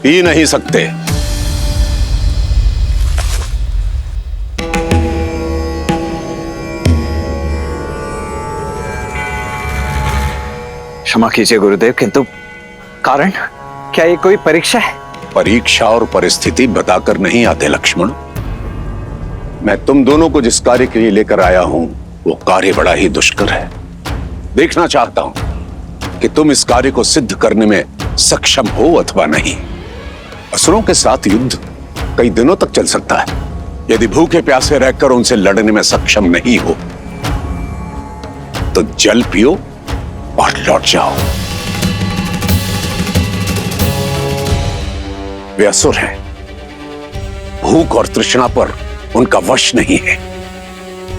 पी नहीं सकते। क्षमा कीजिए गुरुदेव, किंतु कारण क्या ये कोई परीक्षा है? परीक्षा और परिस्थिति बताकर नहीं आते लक्ष्मण। मैं तुम दोनों को जिस कार्य के लिए लेकर आया हूं वो कार्य बड़ा ही दुष्कर है। देखना चाहता हूं कि तुम इस कार्य को सिद्ध करने में सक्षम हो अथवा नहीं। असुरों के साथ युद्ध कई दिनों तक चल सकता है। यदि भूखे प्यासे रहकर उनसे लड़ने में सक्षम नहीं हो तो जल पियो और लौट जाओ। वे असुर हैं। भूख और तृष्णा पर उनका वश नहीं है।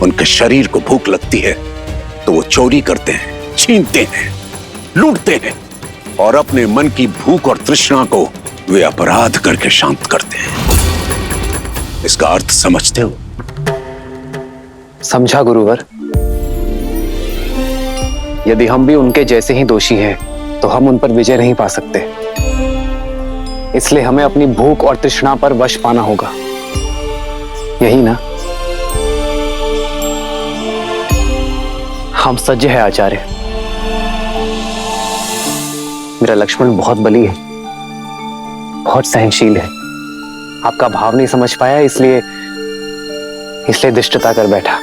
उनके शरीर को भूख लगती है तो वो चोरी करते हैं, छीनते हैं, लूटते हैं और अपने मन की भूख और तृष्णा को वे अपराध करके शांत करते हैं। इसका अर्थ समझते हो? समझा गुरुवर। यदि हम भी उनके जैसे ही दोषी हैं तो हम उन पर विजय नहीं पा सकते। इसलिए हमें अपनी भूख और तृष्णा पर वश पाना होगा, यही ना? हम सज्ज है आचार्य। मेरा लक्ष्मण बहुत बली है, बहुत सहनशील है। आपका भाव नहीं समझ पाया, इसलिए दुष्टता कर बैठा।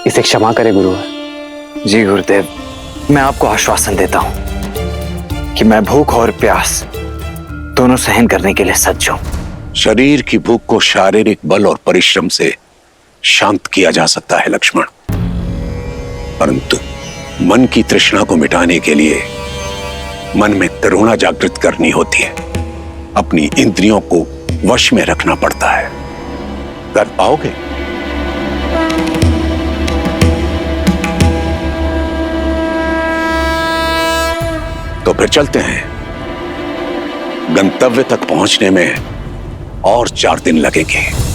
इसे क्षमा करें गुरुवर। जी गुरुदेव, मैं आपको आश्वासन देता हूं कि मैं भूख और प्यास दोनों सहन करने के लिए सज्ज हूं। शरीर की भूख को शारीरिक बल और परिश्रम से शांत किया जा सकता है लक्ष्मण, परंतु मन की तृष्णा को मिटाने के लिए मन में करुणा जागृत करनी होती है। अपनी इंद्रियों को वश में रखना पड़ता है। कर पाओगे? तो फिर चलते हैं। गंतव्य तक पहुंचने में और 4 दिन लगेंगे।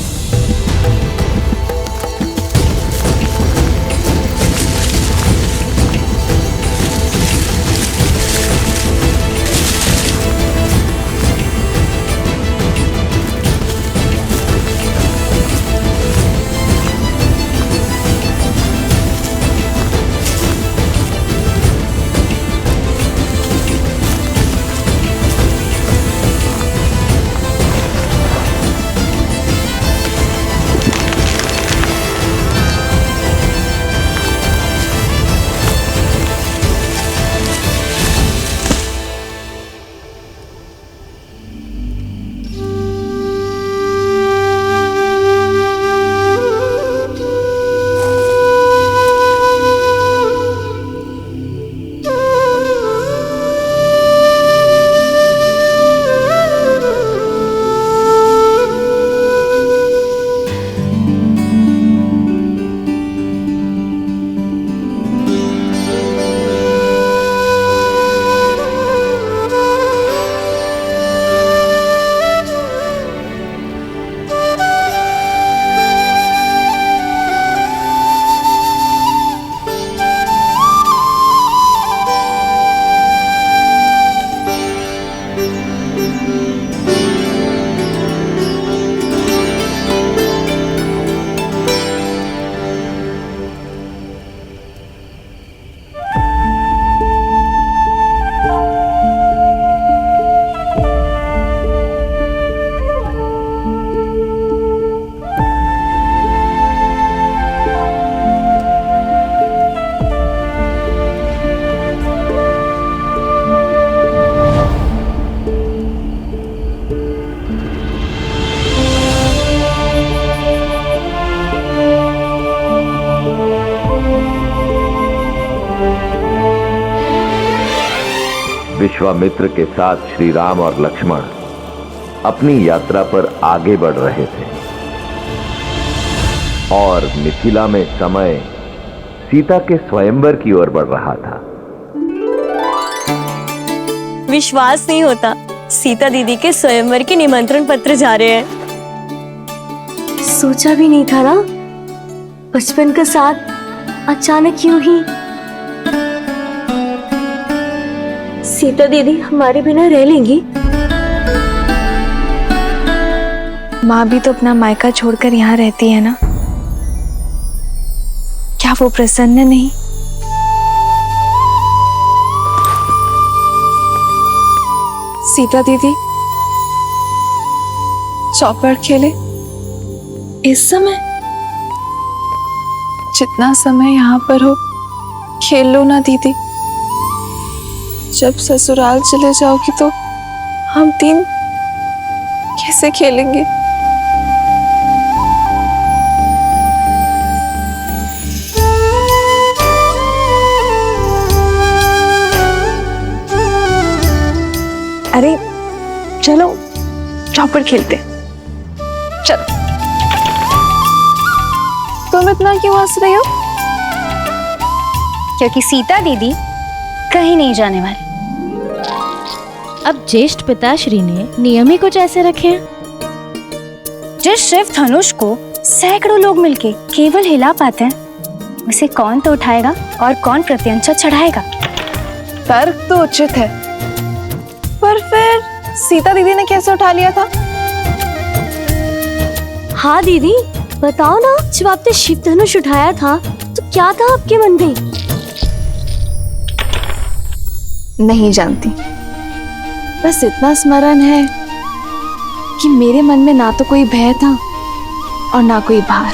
विश्वामित्र के साथ श्री राम और लक्ष्मण अपनी यात्रा पर आगे बढ़ रहे थे और मिथिला में समय सीता के स्वयंवर की ओर बढ़ रहा था। विश्वास नहीं होता, सीता दीदी के स्वयंवर के निमंत्रण पत्र जा रहे हैं। सोचा भी नहीं था ना, बचपन का साथ अचानक क्यों ही। सीता दीदी हमारे बिना रह लेंगी? माँ भी तो अपना मायका छोड़कर यहाँ रहती है ना, क्या वो प्रसन्न नहीं? सीता दीदी चौपड़ खेले इस समय? जितना समय यहाँ पर हो खेल लो ना दीदी। जब ससुराल चले जाओगी तो हम तीन कैसे खेलेंगे? अरे चलो चौपड़ खेलते, चलो। तुम इतना क्यों हंस रही हो? क्योंकि सीता दीदी कहीं नहीं जाने वाली। अब ज्येष्ठ पिताश्री ने नियम ही कुछ ऐसे रखे हैं। जिस शिव धनुष को सैकड़ों लोग मिलके केवल हिला पाते हैं, उसे कौन तो उठाएगा और कौन प्रत्यंचा चढ़ाएगा? तर्क तो उचित है, पर फिर सीता दीदी ने कैसे उठा लिया था? हाँ दीदी बताओ ना, जब आपने शिव धनुष उठाया था तो क्या था आपके मन में? नहीं जानती, बस इतना स्मरण है कि मेरे मन में ना तो कोई भय था और ना कोई भार।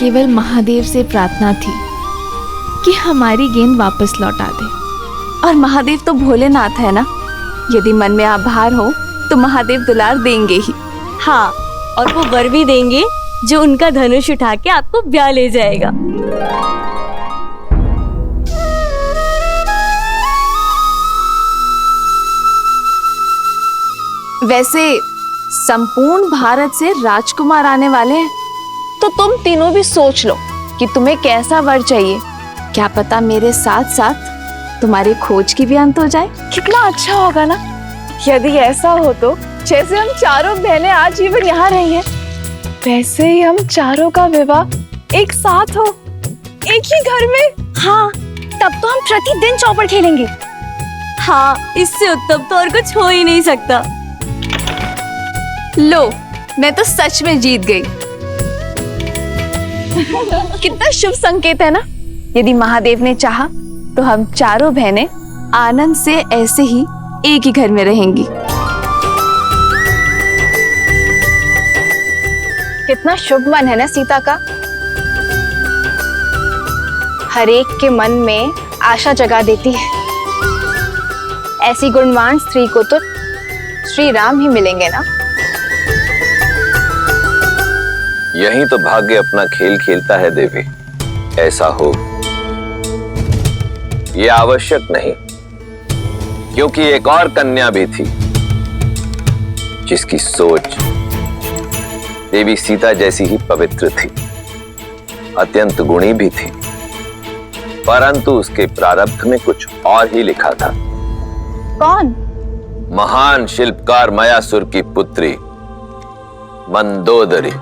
केवल महादेव से प्रार्थना थी कि हमारी गेंद वापस लौटा दे। और महादेव तो भोलेनाथ है ना, यदि मन में आभार हो तो महादेव दुलार देंगे ही। हाँ, और वो वर भी देंगे जो उनका धनुष उठा के आपको ब्याह ले जाएगा। वैसे संपूर्ण भारत से राजकुमार आने वाले हैं, तो तुम तीनों भी सोच लो कि तुम्हें कैसा वर चाहिए। क्या पता मेरे साथ साथ तुम्हारी खोज की भी अंत हो जाए। कितना अच्छा होगा ना यदि ऐसा हो, तो जैसे हम चारों बहनें आज जीवन यहाँ रही हैं, वैसे ही हम चारों का विवाह एक साथ हो, एक ही घर में। हाँ, तब तो हम प्रतिदिन चौपड़ खेलेंगे। हाँ, इससे उत्तम तो और कुछ हो ही नहीं सकता। लो, मैं तो सच में जीत गई। कितना शुभ संकेत है ना। यदि महादेव ने चाहा तो हम चारों बहनें आनंद से ऐसे ही एक ही घर में रहेंगी। कितना शुभ मन है ना सीता का। हर एक के मन में आशा जगा देती है। ऐसी गुणवान स्त्री को तो श्री राम ही मिलेंगे ना। यही तो भाग्य अपना खेल खेलता है देवी। ऐसा हो ये आवश्यक नहीं, क्योंकि एक और कन्या भी थी जिसकी सोच देवी सीता जैसी ही पवित्र थी, अत्यंत गुणी भी थी, परंतु उसके प्रारब्ध में कुछ और ही लिखा था। कौन? महान शिल्पकार मयासुर की पुत्री मंदोदरी।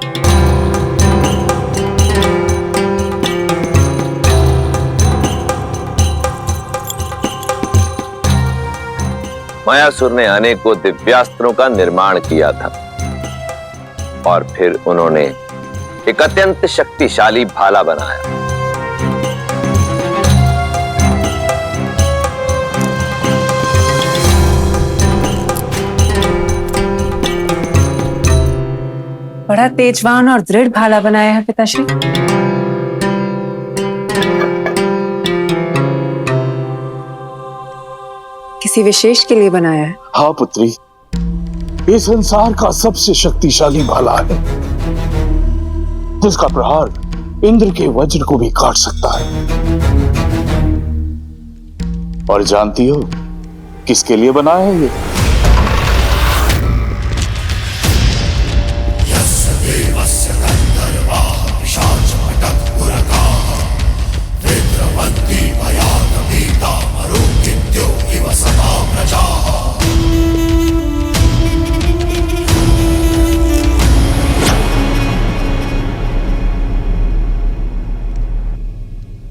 मयासुर ने अनेकों दिव्यास्त्रों का निर्माण किया था और फिर उन्होंने एक अत्यंत शक्तिशाली भाला बनाया। बड़ा तेजवान और दृढ़ भाला बनाया है पिताश्री। किसी विशेष के लिए बनाया है? हाँ पुत्री, ये संसार का सबसे शक्तिशाली भाला है, जिसका प्रहार इंद्र के वज्र को भी काट सकता है। और जानती हो किसके लिए बना है ये?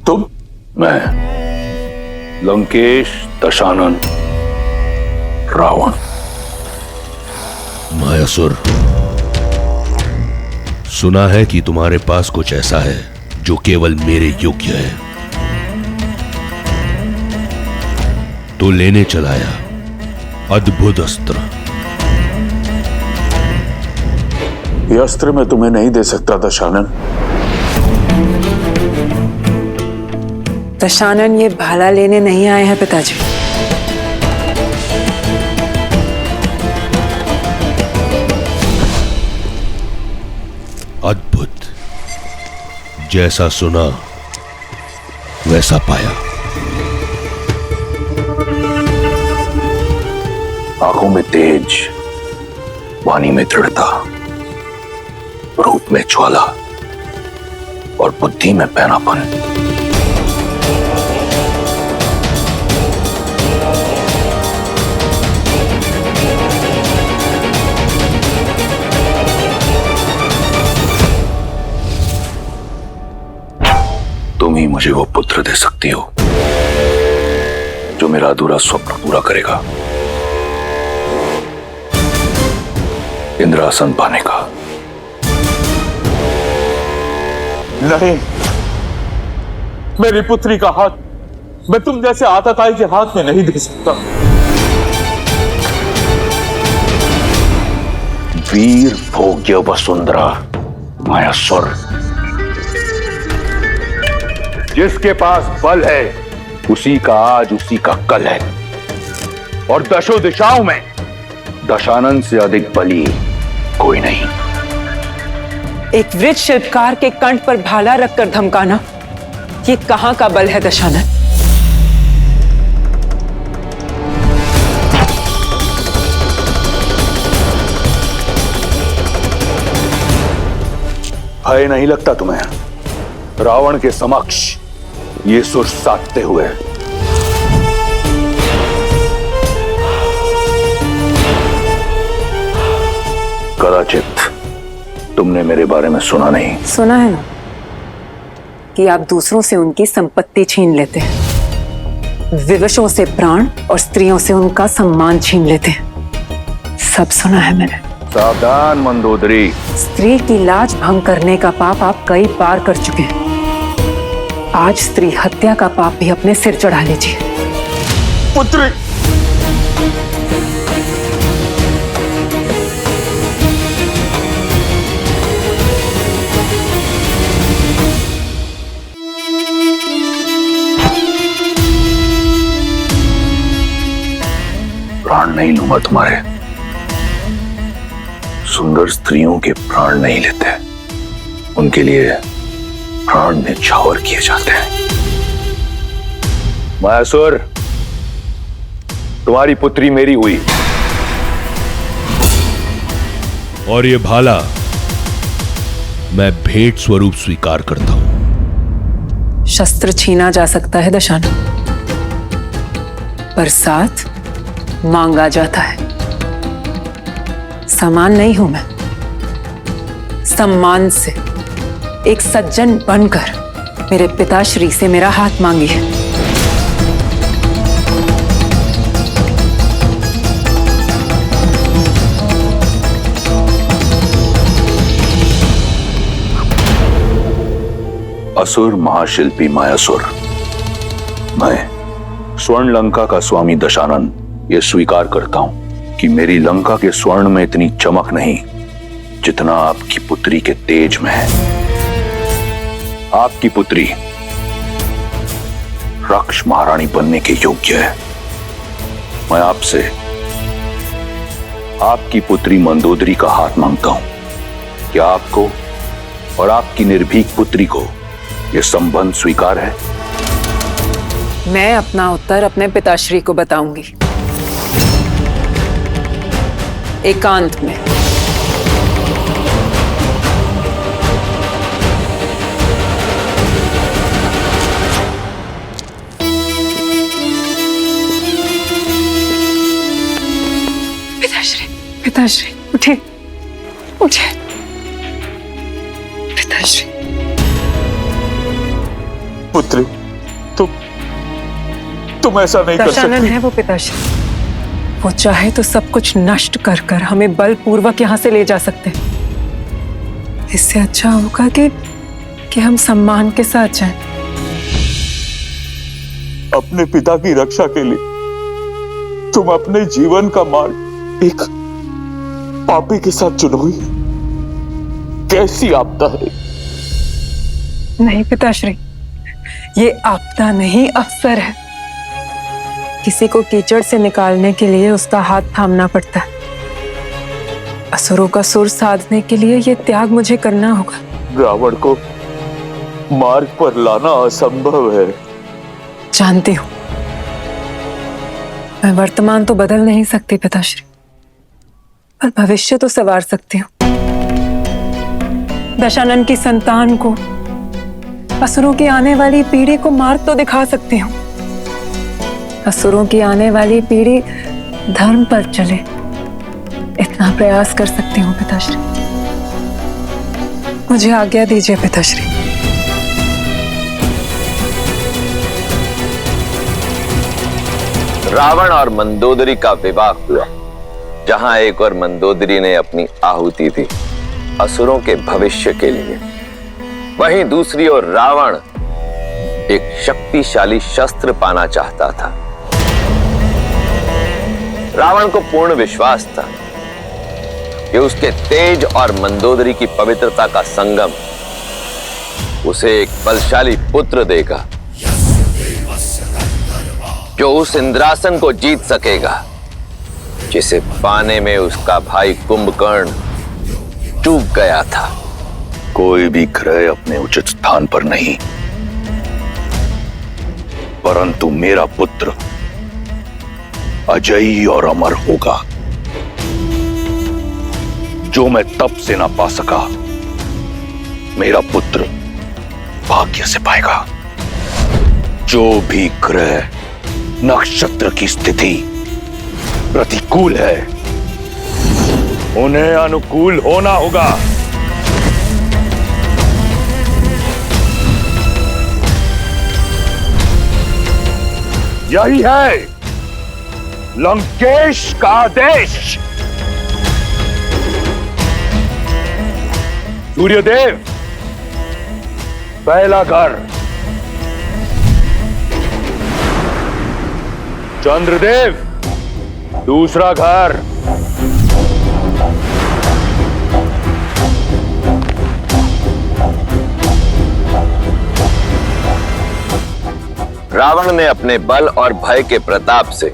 तुम? मैं लंकेश दशानन रावण। मायासुर, सुना है कि तुम्हारे पास कुछ ऐसा है जो केवल मेरे योग्य है, तो लेने चलाया अद्भुत अस्त्र। ये अस्त्र मैं तुम्हें नहीं दे सकता दशानन। दशानन, ये भाला लेने नहीं आए हैं पिताजी। अद्भुत, जैसा सुना वैसा पाया। आंखों में तेज, वाणी में दृढ़ता, रूप में ज्वाला और बुद्धि में पैनापन। तुम ही मुझे वो पुत्र दे सकती हो जो मेरा अधूरा स्वप्न पूरा करेगा, इंद्रासन पाने का। नहीं, मेरी पुत्री का हाथ मैं तुम जैसे आतताई के हाथ में नहीं दे सकता। वीर भोग्य वसुंधरा मायासुर, जिसके पास बल है उसी का आज उसी का कल है, और दशों दिशाओं में दशानन से अधिक बली कोई नहीं। एक वृक्ष शिल्पकार के कंठ पर भाला रखकर धमकाना, ये कहां का बल है दशानन? भय नहीं लगता तुम्हें रावण के समक्ष ये सुर साधते हुए? कदाचित तुमने मेरे बारे में सुना नहीं। सुना है ना कि आप दूसरों से उनकी संपत्ति छीन लेते हैं, विवशों से प्राण और स्त्रियों से उनका सम्मान छीन लेते हैं। सब सुना है मैंने। सावधान मंदोदरी, स्त्री की लाज भंग करने का पाप आप कई बार कर चुके हैं। आज स्त्री हत्या का पाप भी अपने सिर चढ़ा लीजिए। पुत्री, प्राण नहीं लूंगा तुम्हारे। सुंदर स्त्रियों के प्राण नहीं लेते, उनके लिए प्राण न्यौछावर किए जाते हैं। मायासुर, तुम्हारी पुत्री मेरी हुई, और ये भाला मैं भेंट स्वरूप स्वीकार करता हूं। शस्त्र छीना जा सकता है दशानन, पर साथ मांगा जाता है। समान नहीं हूं मैं, सम्मान से एक सज्जन बनकर मेरे पिताश्री से मेरा हाथ मांगिए। असुर महाशिल्पी मायासुर, मैं स्वर्ण लंका का स्वामी दशानन ये स्वीकार करता हूं कि मेरी लंका के स्वर्ण में इतनी चमक नहीं जितना आपकी पुत्री के तेज में है। आपकी पुत्री रक्ष महारानी बनने के योग्य है। मैं आपसे आपकी पुत्री मंदोदरी का हाथ मांगता हूं। क्या आपको और आपकी निर्भीक पुत्री को यह संबंध स्वीकार है? मैं अपना उत्तर अपने पिताश्री को बताऊंगी, एकांत में। पिताश्री उठिए, उठिए पिताश्री। पुत्री, तुम ऐसा नहीं कर दशानन सकती। है वो पिताश्री, वो चाहे तो सब कुछ नष्ट कर कर हमें बलपूर्वक यहाँ से ले जा सकते हैं। इससे अच्छा होगा कि हम सम्मान के साथ जाएं। अपने पिता की रक्षा के लिए तुम अपने जीवन का मार्ग एक पापी के साथ चुनोगी? कैसी आपदा है? नहीं पिताश्री, ये आपदा नहीं, अवसर है। किसी को कीचड़ से निकालने के लिए उसका हाथ थामना पड़ता है। असुरों का सुर साधने के लिए ये त्याग मुझे करना होगा। रावण को मार्ग पर लाना असंभव है। जानती हूं, मैं वर्तमान तो बदल नहीं सकती पिताश्री, पर भविष्य तो संवार सकती हूँ। दशानन की संतान को, असुरों की आने वाली पीढ़ी को मार्ग तो दिखा सकती हूँ। असुरों की आने वाली पीढ़ी धर्म पर चले, इतना प्रयास कर सकती हूँ पिताश्री। मुझे आज्ञा दीजिए पिताश्री। रावण और मंदोदरी का विवाह हुआ, जहां एक और मंदोदरी ने अपनी आहुति दी असुरों के भविष्य के लिए, वहीं दूसरी ओर रावण एक शक्तिशाली शस्त्र पाना चाहता था। रावण को पूर्ण विश्वास था कि उसके तेज और मंदोदरी की पवित्रता का संगम उसे एक बलशाली पुत्र देगा, जो उस इंद्रासन को जीत सकेगा जिसे पाने में उसका भाई कुंभकर्ण चूक गया था। कोई भी ग्रह अपने उचित स्थान पर नहीं, परंतु मेरा पुत्र अजयी और अमर होगा। जो मैं तप से ना पा सका, मेरा पुत्र भाग्य से पाएगा। जो भी ग्रह नक्षत्र की स्थिति प्रतिकूल है, उन्हें अनुकूल होना होगा। यही है लंकेश का आदेश। सूर्यदेव पहला घर, चंद्रदेव दूसरा घर, रावण ने अपने बल और भय के प्रताप से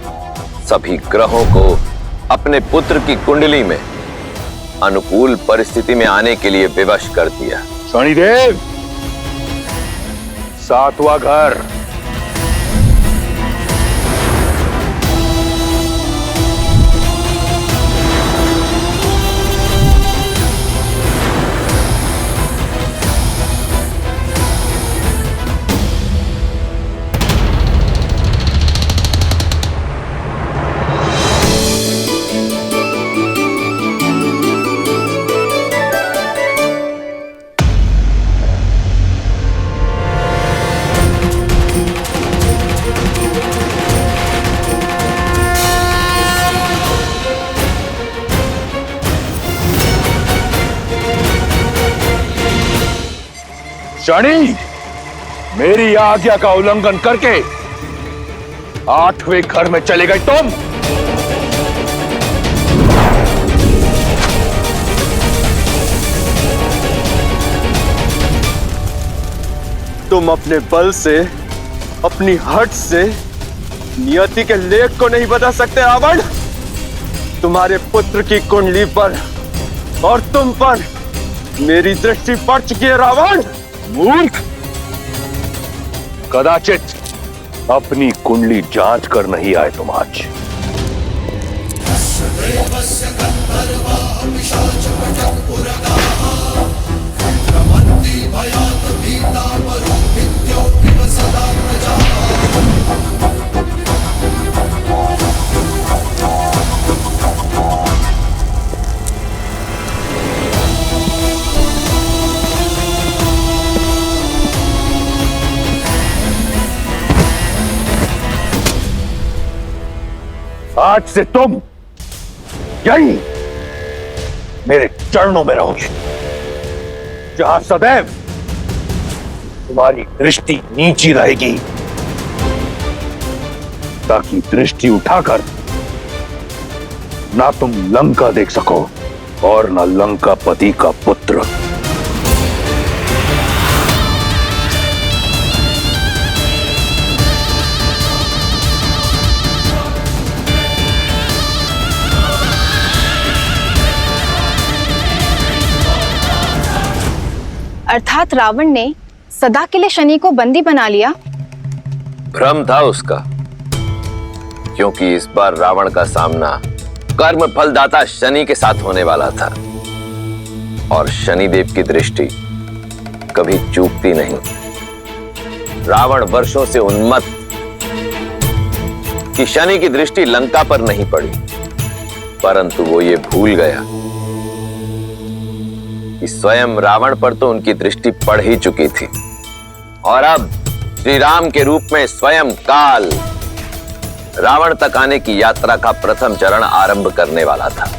सभी ग्रहों को अपने पुत्र की कुंडली में अनुकूल परिस्थिति में आने के लिए विवश कर दिया। शनिदेव सातवां घर, शनि मेरी आज्ञा का उल्लंघन करके 8वें घर में चले गए तुम। तुम अपने बल से, अपनी हट से नियति के लेख को नहीं बदल सकते रावण। तुम्हारे पुत्र की कुंडली पर और तुम पर मेरी दृष्टि पड़ चुकी है रावण। मूर्ख, कदाचित अपनी कुंडली जांच कर नहीं आए तुम आज। आज से तुम यही मेरे चरणों में रहोगे, जहां सदैव तुम्हारी दृष्टि नीची रहेगी, ताकि दृष्टि उठाकर ना तुम लंका देख सको और ना लंकापति का पुत्र। अर्थात रावण ने सदा के लिए शनि को बंदी बना लिया। भ्रम था उसका, क्योंकि इस बार रावण का सामना कर्म फलदाता शनि के साथ होने वाला था, और शनिदेव की दृष्टि कभी चूकती नहीं। रावण वर्षों से उन्मत्त कि शनि की दृष्टि लंका पर नहीं पड़ी, परंतु वो ये भूल गया कि स्वयं रावण पर तो उनकी दृष्टि पड़ ही चुकी थी, और अब श्री राम के रूप में स्वयं काल रावण तक आने की यात्रा का प्रथम चरण आरंभ करने वाला था।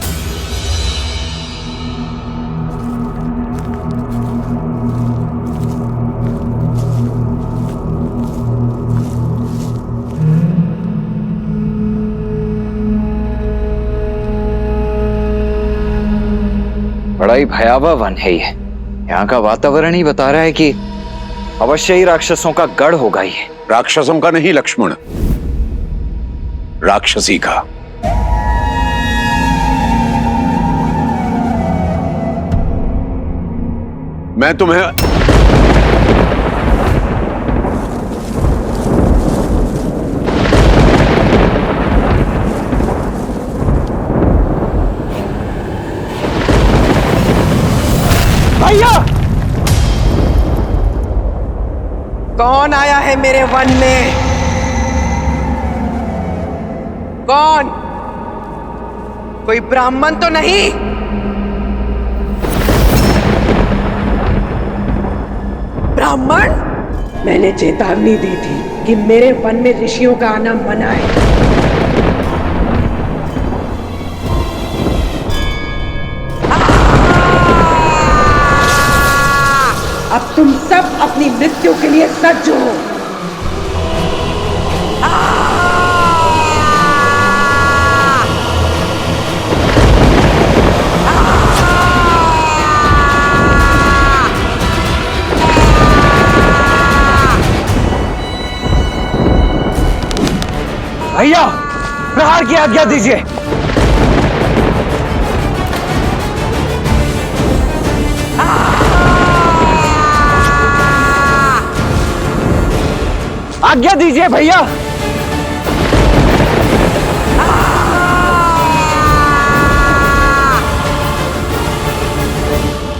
बड़ा ही भयावह वन है ये। यहाँ का वातावरण ही बता रहा है कि अवश्य ही राक्षसों का गढ़ होगा ये। राक्षसों का नहीं लक्ष्मण, राक्षसी का। मैं तुम्हें भैया, कौन आया है मेरे वन में? कौन? कोई ब्राह्मण तो नहीं? ब्राह्मण? मैंने चेतावनी दी थी कि मेरे वन में ऋषियों का आना मना है। अब तुम सब अपनी मृत्यु के लिए सज्ज हो। भैया, प्रहार की आज्ञा दीजिए। आज्ञा दीजिए भैया।